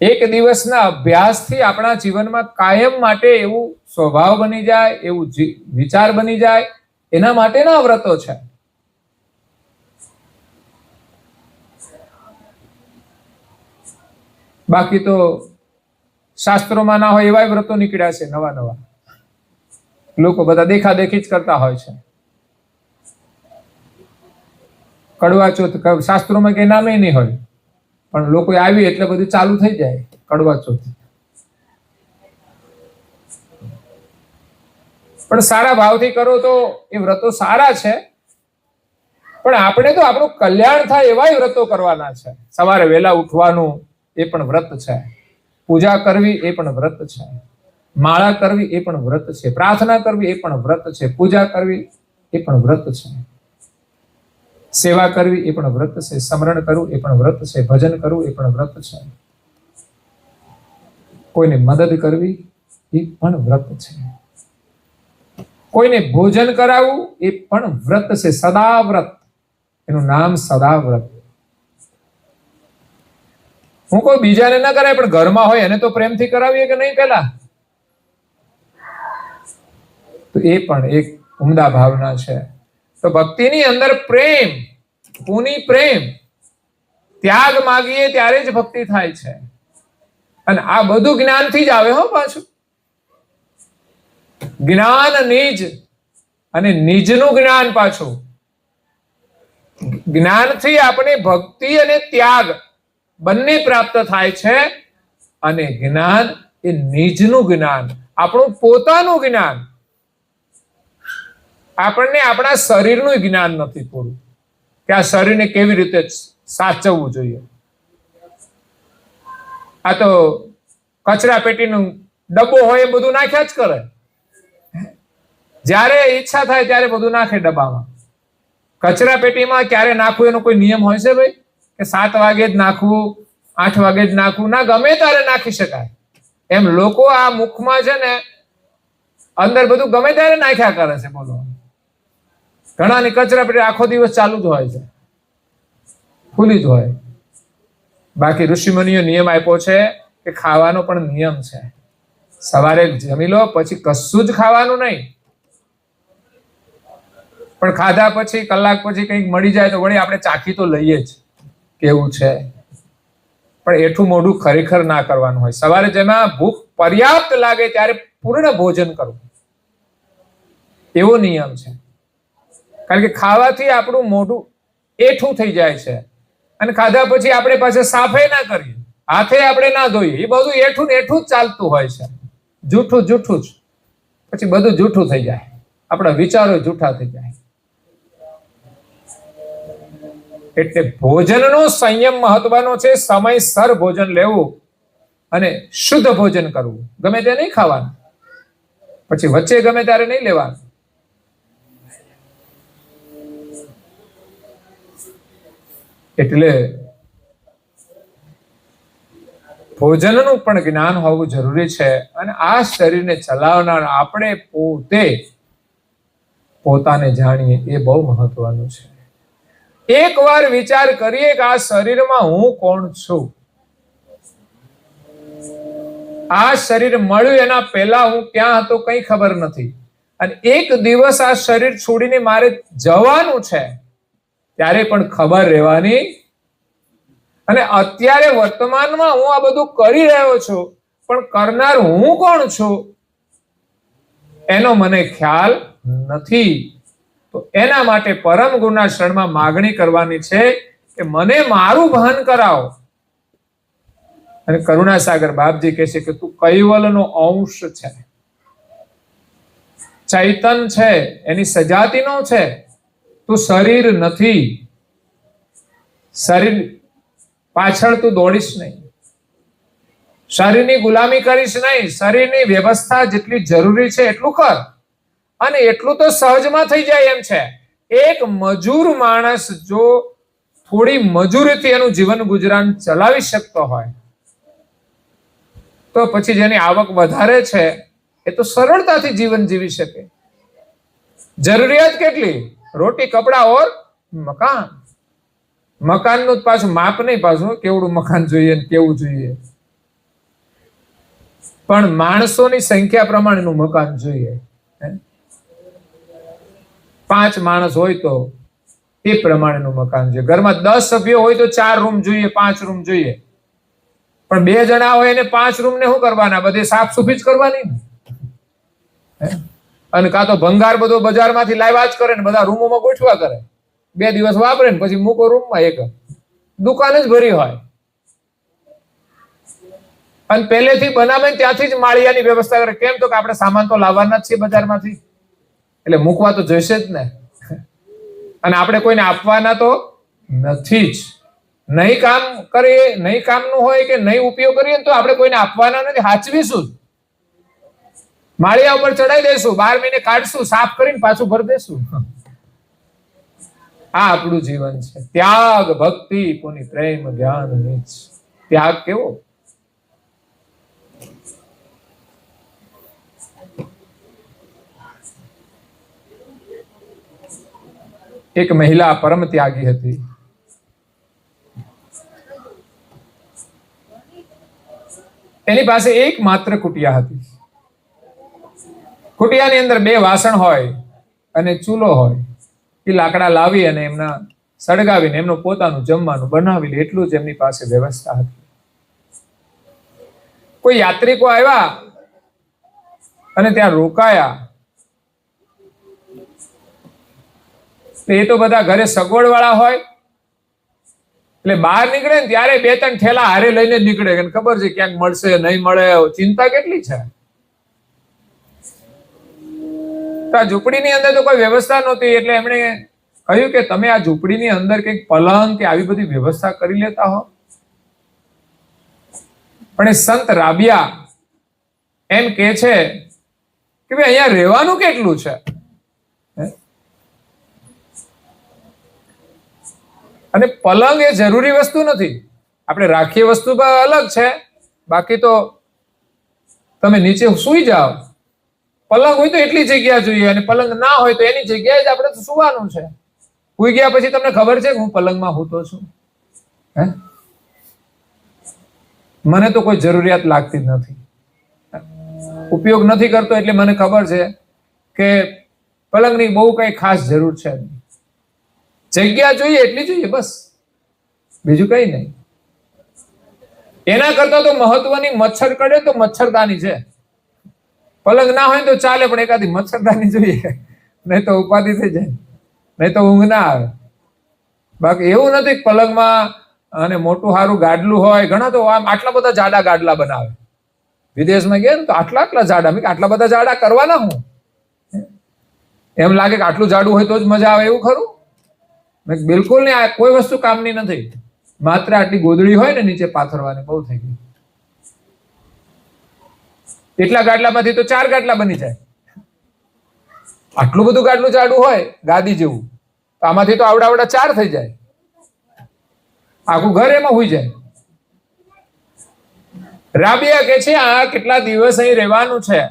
એક દિવસના અભ્યાસથી આપણા જીવનમાં કાયમ માટે એવું સ્વભાવ બની જાય, એવું વિચાર બની જાય, એના માટેના વ્રતો છે. બાકી તો શાસ્ત્રોમાં ના હોય એવા વ્રતો નીકળ્યા છે નવા નવા. લોકો બધા દેખાદેખી જ કરતા હોય છે. કડવા ચોથ શાસ્ત્રોમાં કઈ નામે નહીં હોય, પણ લોકો આવી એટલે બધું ચાલુ થઈ જાય. કડવા ચોથ પણ સારા ભાવથી કરો તો એ વ્રતો સારા છે. પણ આપણે તો આપણું કલ્યાણ થાય એવા વ્રતો કરવાના છે. સવારે વહેલા ઉઠવાનું એ પણ વ્રત છે. પૂજા કરવી એ પણ વ્રત છે. માળા કરવી એ પણ વ્રત છે. પ્રાર્થના કરવી એ પણ વ્રત છે. પૂજા કરવી એ પણ વ્રત છે. સેવા કરવી એ પણ વ્રત છે. સ્મરણ કરવું એ પણ વ્રત છે. ભજન કરવું એ પણ વ્રત છે. કોઈને મદદ કરવી એ પણ વ્રત છે. કોઈને ભોજન કરાવવું એ પણ વ્રત છે. સદા વ્રત, એનું નામ સદા વ્રત. હું કોઈ બીજાને ના કરાય, પણ ઘરમાં હોય એને તો પ્રેમથી કરાવીએ કે નહીં પેલા? તો એ પણ એક ઉમદા ભાવના છે. તો ભક્તિની અંદર પ્રેમ, પુની પ્રેમ, ત્યાગ માગીએ ત્યારે જ ભક્તિ થાય છે. અને આ બધું જ્ઞાનથી જ આવે હો. પાછું જ્ઞાન નિજ અને નિજનું જ્ઞાન. પાછું જ્ઞાનથી આપણે ભક્તિ અને ત્યાગ બંને પ્રાપ્ત થાય છે. અને જ્ઞાન એ નિજનું જ્ઞાન, આપણું પોતાનું જ્ઞાન. આપણને આપણા શરીરનું જ્ઞાન નથી પૂરું. કે આ શરીરને કેવી રીતે સાચવવું જોઈએ. આ તો કચરા પેટીનું ડબ્બો હોય એ બધું નાખ્યા જ કરે. જ્યારે ઈચ્છા થાય ત્યારે બધું નાખે ડબ્બામાં. કચરા પેટીમાં ક્યારે નાખવું એનો કોઈ નિયમ હોય છે ભાઈ? કે 7 વાગે જ નાખવું, 8 વાગે જ નાખવું? ના, ગમે ત્યારે નાખી શકાય. એમ લોકો આ મુખમાં છે ને અંદર બધું ગમે ત્યારે નાખ્યા કરે છે. બોલો, ઘણાની કચરા પેટી આખો દિવસ ચાલુ જ હોય છે, ખુલ્લી જ હોય. બાકી ઋષિમુનિઓ નિયમ આપ્યો છે કે ખાવાનો પણ નિયમ છે. સવારે જમી લો, પછી કશું જ ખાવાનું નહીં. પણ ખાધા પછી કલાક પછી કંઈક મળી જાય તો વળી આપણે ચાખી તો લઈએ જ કેવું છે. પણ એઠું મોઢું ખરેખર ના કરવાનું હોય. સવારે જેમાં ભૂખ પર્યાપ્ત લાગે ત્યારે પૂર્ણ ભોજન કરવું, એવો નિયમ છે. કારણ કે ખાવાથી આપણું મોઢું એઠું થઈ જાય છે, અને ખાધા પછી આપણે પાસે સાફે ના કરીએ, હાથે આપણે ના ધોઈએ, એ બધું એઠું ને એઠું જ ચાલતું હોય છે. જૂઠું જૂઠું જ, પછી બધું જૂઠું થઈ જાય, આપણા વિચારો જૂઠા થઈ જાય. એટલે ભોજનનો સંયમ મહત્વનો છે. સમયસર ભોજન લેવું અને શુદ્ધ ભોજન કરવું. ગમે તે નહીં ખાવાનું, પછી વચ્ચે ગમે ત્યારે નહીં લેવાનું. એટલે ભોજનનું પણ જ્ઞાન હોવું જરૂરી છે. અને આ શરીરને ચલાવનાર આપણે પોતે પોતાને જાણીએ એ બહુ મહત્વનું છે. એકવાર વિચાર કરીએ કે આ શરીરમાં હું કોણ છું. આ શરીર મળ્યું એના પહેલા હું ક્યાં હતો કઈ ખબર નથી, અને એક દિવસ આ શરીર છોડીને મારે જવાનું છે ત્યારે પણ ખબર રહેવાની. અને અત્યારે વર્તમાનમાં હું આ બધું કરી રહ્યો છું, પણ કરનાર હું કોણ છું એનો મને ખ્યાલ નથી. તો એના માટે પરમ ગુરુના શરણમાં માગણી કરવાની છે કે મને મારું ભાન કરાવો. અને કરુણાસાગર બાપજી કહે છે કે તું કૈવલનો અંશ છે, ચૈતન છે, એની સજાતિનો છે. તું શરીર નથી. શરીર પાછળ તું દોડીશ નહીં, શરીરની ગુલામી કરીશ નહીં. શરીરની વ્યવસ્થા જેટલી જરૂરી છે એટલું કર, અને એટલું તો સહજમાં થઈ જાય એમ છે. એક મજૂર માણસ જો થોડી મજૂરીથી એનું જીવન ગુજરાન ચલાવી શકતો હોય, તો પછી જેની આવક વધારે છે એ તો સરળતાથી જીવન જીવી શકે. જરૂરિયાત કેટલી? રોટી, કપડા ઓર મકાન. મકાનનું પાછું માપ નહીં, પાછું કેવડું મકાન જોઈએ ને કેવું જોઈએ, પણ માણસોની સંખ્યા પ્રમાણેનું મકાન જોઈએ. 5 માણસ હોય તો એ પ્રમાણેનું મકાન જોઈએ. ઘરમાં 10 સભ્યો હોય તો 4 રૂમ જોઈએ, 5 રૂમ જોઈએ. પણ 2 જણા હોય ને 5 રૂમ ને શું કરવાના? બધે સાફ સુફી જ કરવાની ને. અને કાં તો ભંગાર બધો બજારમાંથી લાવ્યા જ કરે ને બધા રૂમોમાં ગોઠવા કરે. 2 દિવસ વાપરે ને પછી મૂકો રૂમમાં, એક દુકાન જ ભરી હોય. અને પહેલેથી બનાવે ત્યાંથી જ માળિયાની વ્યવસ્થા કરે. કેમ? તો કે આપણે સામાન તો લાવવાના જ છે બજારમાંથી, એટલે મૂકવા તો જોઈશે જ ને. અને આપણે કોઈને આપવાના તો નથી જ. નહીં કામ કરીએ, નહીં કામનું હોય કે નહીં ઉપયોગ કરીએ તો આપણે કોઈને આપવાના નથી, હાચવીશું. માળિયા ઉપર ચડાઈ દેશું, 12 મહિને કાઢશું, સાફ કરીને પાછું ભરી દેશું. આ આપણું જીવન છે. ત્યાગ, ભક્તિ, પુનિ, પ્રેમ, જ્ઞાન, નીચ. ત્યાગ કેવો? એક મહિલા પરમ ત્યાગી હતી. એની પાસે એક માત્ર કુટિયા હતી. કુટિયાની અંદર 2 વાસણ હોય અને ચૂલો હોય. એ લાકડા લાવી અને એમના સળગાવીને એમનું પોતાનું જમવાનું બનાવી લે, એટલું જ એમની પાસે વ્યવસ્થા હતી. કોઈ યાત્રિકો આવ્યા અને ત્યાં રોકાયા. એ તો બધા ઘરે સગવડ વાળા હોય, એટલે બહાર નીકળે ને ત્યારે 2-3 ઠેલા હારે લઈને જ નીકળે. ખબર છે ક્યાંક મળશે નહીં મળે, ચિંતા કેટલી છે. ઝૂંપડીની અંદર તો કોઈ વ્યવસ્થા નહોતી, એટલે એમણે કહ્યું કે તમે આ ઝૂંપડીની અંદર કંઈક પલંગ કે આવી બધી વ્યવસ્થા કરી લેતા હો. પણ એ સંત રાબિયા એમ કે છે કે ભાઈ અહીંયા રહેવાનું કેટલું છે, અને પલંગ એ જરૂરી વસ્તુ નથી. આપણે રાખીએ વસ્તુ અલગ છે, બાકી તો તમે નીચે સૂઈ જાઓ. પલંગ હોય તો એટલી જગ્યા જોઈએ, અને પલંગ ના હોય તો એની જગ્યાએ જ આપણે સુવાનું છે. સૂઈ ગયા પછી તમને ખબર છે કે હું પલંગમાં સૂતો છું? હે, મને તો કોઈ જરૂરિયાત લાગતી જ નથી, ઉપયોગ નથી કરતો, એટલે મને ખબર છે કે પલંગની બહુ કઈ ખાસ જરૂર છે નહીં. જગ્યા જોઈએ એટલી જોઈએ, બસ, બીજું કઈ નહીં. એના કરતા તો મહત્વની મચ્છર કડે તો મચ્છરદાની છે. પલંગ ના હોય તો ચાલે, પણ એકાદી મચ્છરદાની જોઈએ, નહીં તો ઉપાધિ થઈ જાય, નહીં તો ઊંઘ ના આવે. બાકી એવું નથી પલંગમાં અને મોટું સારું ગાડલું હોય. ઘણા તો આમ આટલા બધા જાડા ગાડલા બનાવે. વિદેશમાં ગયા ને તો આટલા જાડા, આટલા બધા જાડા કરવાના હું? એમ લાગે કે આટલું જાડું હોય તો જ મજા આવે, એવું ખરું? બિલકુલ નહીં. આ કોઈ વસ્તુ કામની નથી. માત્ર આટલી ગોદડી હોય ને નીચે પાથરવાની, બહુ થઈ ગઈ. એટલા ગાડલામાંથી તો 4 ગાડલા બની જાય. આટલું બધું ગાડલું જાડું હોય ગાદી જેવું, તો આમાંથી તો આવડા 4 થઈ જાય. આખું ઘર એમાં હોઈ જાય. રાબિયા કે છે આ કેટલા દિવસ અહીં રહેવાનું છે,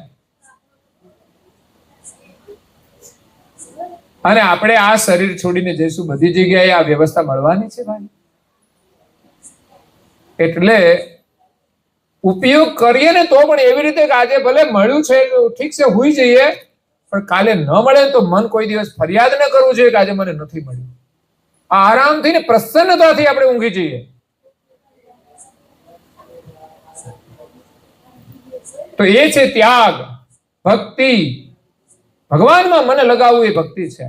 અને આપણે આ શરીર છોડીને જઈશું. બધી જગ્યાએ આ વ્યવસ્થા મળવાની છે ભાઈ. એટલે ઉપયોગ કરીએ ને તો પણ એવી રીતે કે આજે ભલે મળ્યું છે ઠીક છે, હોઈ જઈએ, પણ કાલે ન મળે તો મન કોઈ દિવસ ફરિયાદ ન કરવું જોઈએ કે આજે મને નથી મળ્યું. આરામથી ને પ્રસન્નતાથી આપણે ઊંઘી જઈએ. તો એ છે ત્યાગ, ભક્તિ. ભગવાનમાં મને લગાવવું એ ભક્તિ છે.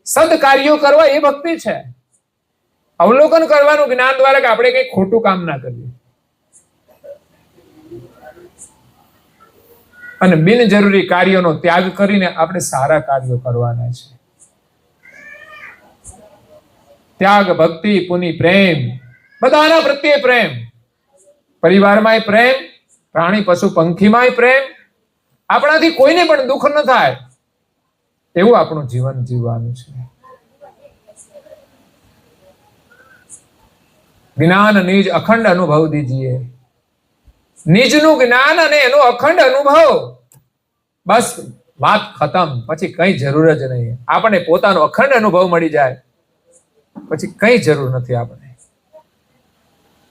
સદકાર્યો કરવા એ ભક્તિ છે. અવલોકન કરવાનું જ્ઞાન દ્વારા કે આપણે કઈ ખોટું કામ ના કરીએ, અને બિનજરૂરી કાર્યોનો ત્યાગ કરીને આપણે સારા કાર્યો કરવાના છે. ત્યાગ, ભક્તિ, પુનિ, પ્રેમ, બધાના પ્રત્યે પ્રેમ. પરિવારમાંય પ્રેમ, પ્રાણી પશુ પંખીમાંય પ્રેમ. આપણાથી કોઈને પણ દુઃખ ન થાય એવું આપણું જીવન જીવવાનું છે. જ્ઞાન નિજ અખંડ અનુભવ દીજીએ. નિજનું જ્ઞાન અને એનો અખંડ અનુભવ, બસ વાત ખતમ. પછી કઈ જરૂર જ નહીં. આપણને પોતાનો અખંડ અનુભવ મળી જાય પછી કઈ જરૂર નથી આપણે.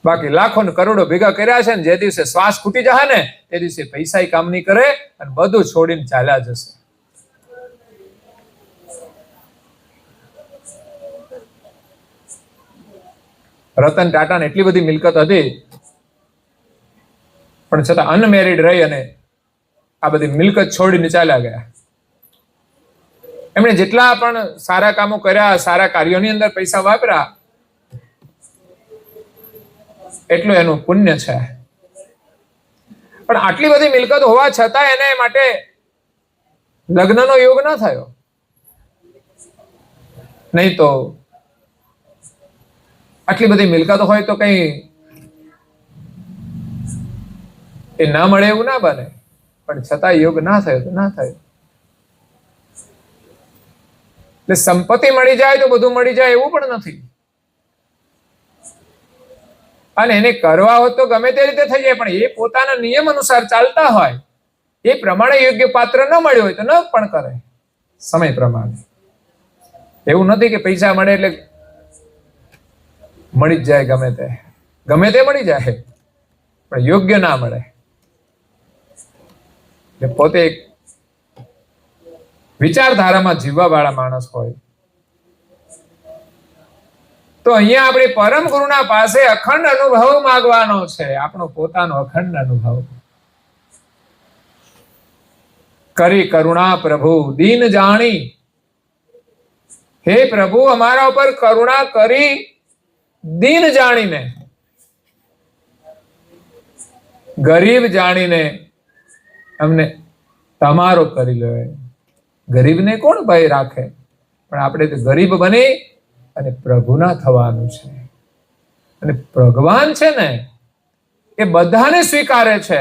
બાકી લાખો ને કરોડો ભેગા કર્યા છે ને જે દિવસે શ્વાસ ખૂટી જાય ને તે દિવસે પૈસા કામ નહીં કરે, અને બધું છોડીને ચાલ્યા જશે. રતન ટાટાને એટલી બધી મિલકત હતી, પણ છતાં અનમેરિડ રહી અને આ બધી મિલકત છોડીને ચાલ્યા ગયા. એમણે જેટલા પણ સારા કામો કર્યા, સારા કાર્યોની અંદર પૈસા વાપર્યા, એટલું એનું પુણ્ય છે. પણ આટલી બધી મિલકત હોવા છતાં એને માટે લગ્નનો યોગ ન થયો. નહીં તો આટલી બધી મિલકત હોય તો કઈ એ ના મળે એવું ના બને, પણ છતાં યોગ ના થયો તો ના થયો. એટલે સંપત્તિ મળી જાય તો બધું મળી જાય એવું પણ નથી. અને એને કરવા હોત તો ગમે તે રીતે થઈ જાય, પણ એ પોતાના નિયમ અનુસાર ચાલતા હોય, એ પ્રમાણે યોગ્ય પાત્ર ન મળ્યું હોય તો ન પણ કરે સમય પ્રમાણે. એવું નથી કે પૈસા મળે એટલે મળી જ જાય, ગમે તે મળી જાય, પણ યોગ્ય ના મળે. એટલે પોતે વિચારધારામાં જીવવા વાળા માણસ હોય તો અહીંયા આપણે પરમ ગુરુના પાસે અખંડ અનુભવ માંગવાનો છે, આપણો પોતાનો અખંડ અનુભવ. કરી કરુણા પ્રભુ દીન જાણી. હે પ્રભુ, અમારા ઉપર કરુણા કરી દીન જાણીને, ગરીબ જાણીને અમને તમારો કરી લો. ગરીબને કોણ ભય રાખે? પણ આપણે તો ગરીબ બની અને પ્રભુના થવાનું છે. અને ભગવાન છે ને એ બધાને સ્વીકારે છે.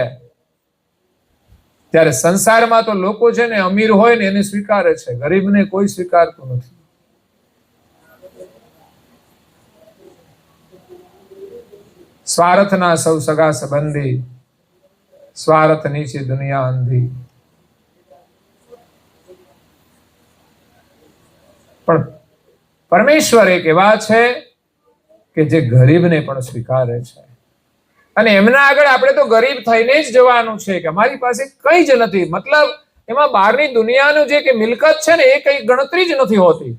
ત્યારે સંસારમાં તો લોકો છે ને અમીર હોય ને એને સ્વીકારે છે, ગરીબને કોઈ સ્વીકારતું નથી. સ્વાર્થના સૌ સગા સંબંધી, સ્વાર્થ નીચે દુનિયા અંધી. પણ પરમેશ્વર એક એવા છે કે જે ગરીબને પણ સ્વીકારે છે. અને એમના આગળ આપણે તો ગરીબ થઈને જ જવાનું છે કે અમારી પાસે કંઈ જ નથી. મતલબ એમાં બહારની દુનિયાનું જે કે મિલકત છે ને એ કઈ ગણતરી જ નથી હોતી,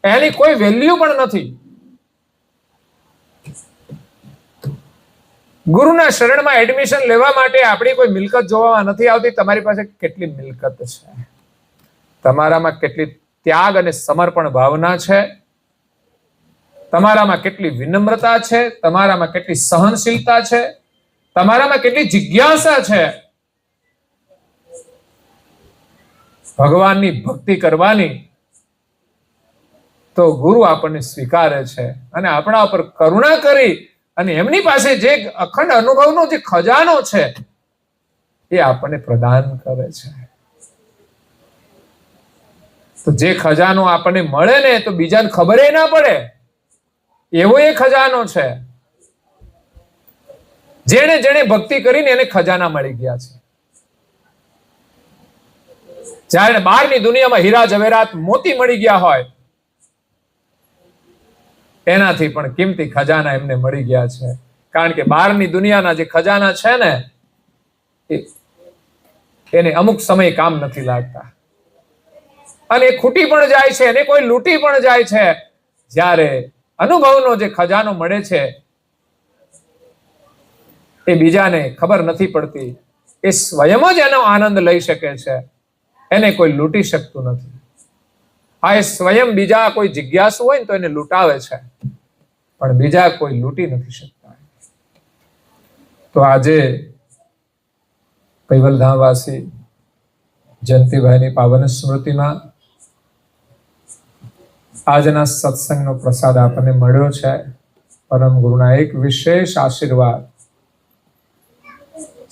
એની કોઈ વેલ્યુ પણ નથી. ગુરુના શરણમાં એડમિશન લેવા માટે આપણી કોઈ મિલકત જોવામાં નથી આવતી. તમારી પાસે કેટલી મિલકત છે, તમારામાં કેટલી ત્યાગ અને સમર્પણ ભાવના છે, તમારામાં કેટલી વિનમ્રતા છે, તમારામાં કેટલી સહનશીલતા છે, તમારામાં કેટલી જિજ્ઞાસા છે ભગવાનની ભક્તિ કરવાની. તો ગુરુ આપણને સ્વીકારે છે અને આપણા ઉપર કરુણા કરી અને એમની પાસે જે અખંડ અનુભવનો જે ખજાનો છે એ આપણને પ્રદાન કરે છે. તો જે ખજાનો આપણને મળે ને તો બીજાને ખબર ના પડે, એવો એ ખજાનો છે. જેણે જેણે ભક્તિ કરીને એને ખજાના મળી ગયા છે. જ્યારે બહારની દુનિયામાં હીરા જવેરાત મોતી મળી ગયા હોય, એનાથી પણ કિંમતી ખજાના એમને મળી ગયા છે. કારણ કે બહારની દુનિયાના જે ખજાના છે ને એને અમુક સમય કામ નથી લાગતા અને ખૂટી પણ જાય છે અને કોઈ લૂંટી પણ જાય છે. જ્યારે અનુભવનો જે ખજાનો મળે છે એ બીજાને ખબર નથી પડતી, એ સ્વયં જ એનો આનંદ લઈ શકે છે, એને કોઈ લૂંટી શકતું નથી. આ એ સ્વયં બીજા કોઈ જિજ્ઞાસુ હોય ને તો એને લૂંટાવે છે, પણ બીજા કોઈ લૂંટી નથી શકતા. તો આજે કૈવલધામવાસી જયંતિભાઈની પાવન સ્મૃતિમાં આજના સત્સંગનો પ્રસાદ આપણને મળ્યો છે. પરમ ગુરુના એક વિશેષ આશીર્વાદ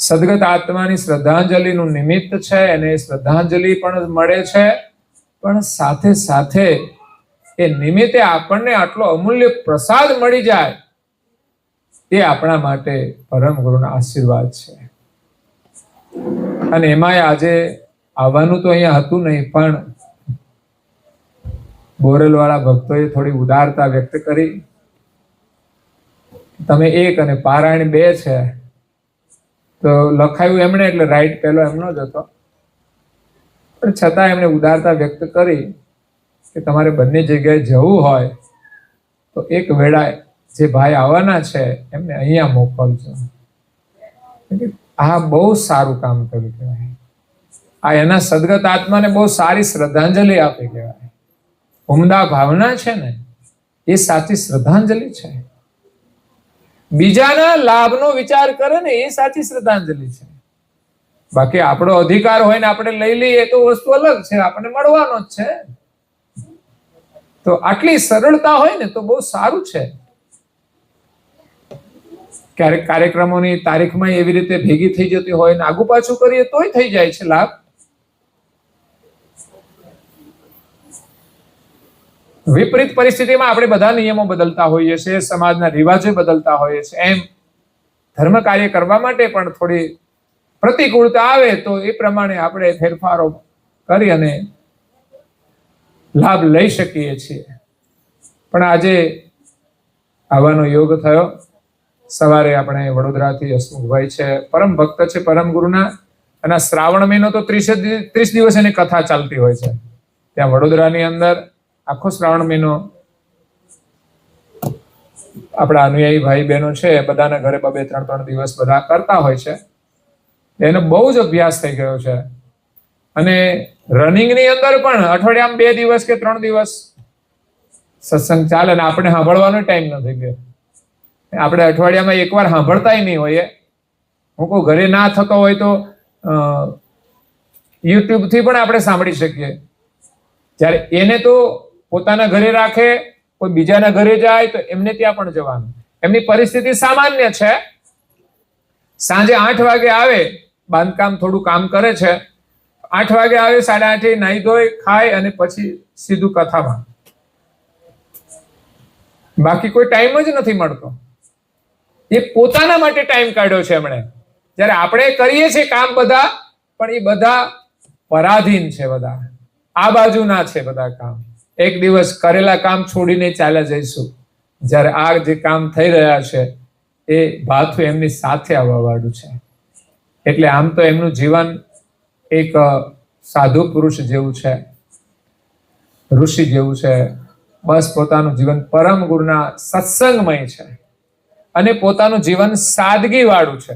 સદગત આત્માની શ્રદ્ધાંજલિનું નિમિત્ત છે, એને શ્રદ્ધાંજલિ પણ મળે છે, પણ સાથે સાથે એ નિમિત્તે આપણને આટલો અમૂલ્ય પ્રસાદ મળી જાય એ આપણા માટે પરમ ગુરુના આશીર્વાદ છે. અને એમાંય આજે આવવાનું તો અહીંયા હતું નહીં, પણ બોરેલવાળા ભક્તોએ થોડી ઉદારતા વ્યક્ત કરી. તમે એક અને પારાયણ 2 છે તો લખાયું એમણે, એટલે રાઈટ પહેલો એમનો જ હતો, પણ છતાં એમણે ઉદારતા વ્યક્ત કરી કે તમારે બંને જગ્યાએ જવું હોય તો એક વેળા જે ભાઈ આવવાના છે એમને અહીંયા મોકલજો. આ બહુ સારું કામ કર્યું કહેવાય. આ એના સદગત આત્માને બહુ સારી શ્રદ્ધાંજલિ આપી કહેવાય. ઉમદા ભાવના છે ને એ સાચી શ્રદ્ધાંજલિ છે. બીજાના લાભનો વિચાર કરે ને એ સાચી શ્રદ્ધાંજલિ છે. બાકી આપણો અધિકાર હોય ને આપણે લઈ લઈએ તો વસ્તુ અલગ છે, આપણને મળવાનો જ છે. તો આટલી સરળતા હોય ને તો બહુ સારું છે. ક્યારેક કાર્યક્રમોની તારીખમાં એવી રીતે ભેગી થઈ જતી હોય ને આગુ પાછું કરીએ તોય થઈ જાય છે લાભ. વિપરીત પરિસ્થિતિમાં આપણે બધા નિયમો બદલતા હોઈએ છીએ, સમાજના રિવાજો બદલતા હોઈએ છીએ. એમ ધર્મ કાર્ય કરવા માટે પણ થોડી પ્રતિકૂળતા આવે તો એ પ્રમાણે આપણે ફેરફારો કરી અને લાભ લઈ શકીએ છીએ. પણ આજે આવવાનો યોગ થયો. સવારે આપણે વડોદરાથી હસમુખભાઈ છે, પરમ ભક્ત છે પરમ ગુરુના, અને શ્રાવણ મહિનો તો 30 દિવસ એની કથા ચાલતી હોય છે ત્યાં વડોદરાની અંદર. આખો શ્રાવણ મહિનો આપણા અનુયાયી ભાઈ બહેનો છે બધાના ઘરે 2-3 દિવસ બધા કરતા હોય છે. એનો બહુ જ અભ્યાસ થઈ ગયો છે. અને રનિંગની અંદર પણ અઠવાડિયામાં 2 દિવસ કે 3 દિવસ સત્સંગ ચાલે ને આપણે સાંભળવાનો ટાઈમ નથી ગયો. આપણે અઠવાડિયામાં એકવાર સાંભળતાય નહીં હોઈએ. હું કહું ઘરે ના થતો હોય તો યુટ્યુબથી પણ આપણે સાંભળી શકીએ. જ્યારે એને તો પોતાના ઘરે રાખે, કોઈ બીજાના ઘરે જાય તો એમને ત્યાં પણ જવાનું. એમની પરિસ્થિતિ સામાન્ય છે. સાંજે 8 વાગે આવે, બાંધકામ થોડું કામ કરે છે, 8 વાગે આવે, 8:30 નાહી ધોઈ ખાય અને પછી સીધું કથામાં. બાકી કોઈ ટાઈમ જ નથી મળતો. એ પોતાના માટે ટાઈમ કાઢ્યો છે એમણે. જ્યારે આપણે કરીએ છીએ કામ બધા, પણ એ બધા પરાધીન છે, બધા આ બાજુના છે બધા કામ. એક દિવસ કરેલા કામ છોડીને ચાલ્યા જઈશું, જ્યારે આ જે કામ થઈ રહ્યા છે એ ભાથું એમની સાથે આવવા વાળું છે. એટલે આમ તો એમનું જીવન એક સાધુ પુરુષ જેવું છે, ઋષિ જેવું છે. બસ પોતાનું જીવન પરમ ગુરુના સત્સંગમય છે અને પોતાનું જીવન સાદગી વાળું છે.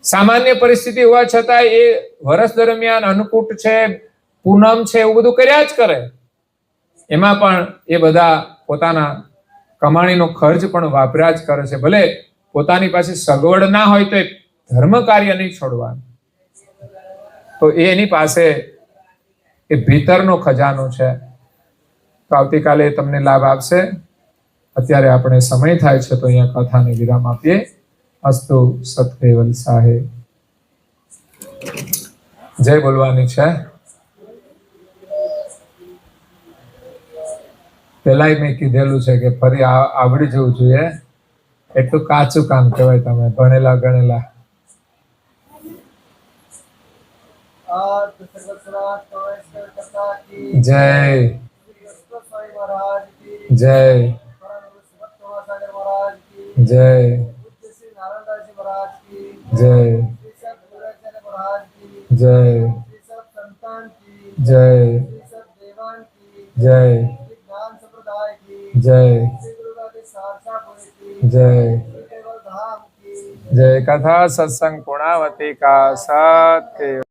સામાન્ય પરિસ્થિતિ હોવા છતાં એ વર્ષ દરમિયાન અન્નકૂટ છે, પૂનમ છે, એવું બધું કર્યા જ કરે. એમાં પણ એ બધા પોતાના કમાણીનો ખર્ચ પણ વાપર્યા જ કરે છે. ભલે પોતાની પાસે સગવડ ના હોય તો એ ધર્મ કાર્ય નહીં છોડવાનું. તો એની પાસે એ ભીતરનો ખજાનો છે. તો આવતીકાલે તમને લાભ આપશે. અત્યારે આપણે સમય થાય છે તો અહીંયા કથાને વિરામ આપીએ. અસ્તુ સત્કેવલ સાહે. જય બોલવાની છે. પેલા મેં કીધેલું છે કે ફરી આવડી જવું જોઈએ. એટલું કાચું કામ કહેવાય. તમે ભણેલા ગણેલા. જય જય જય જય જય જય જય જય જય જય. કથા સત્સંગ પૂર્ણાવતી કા સત્ય.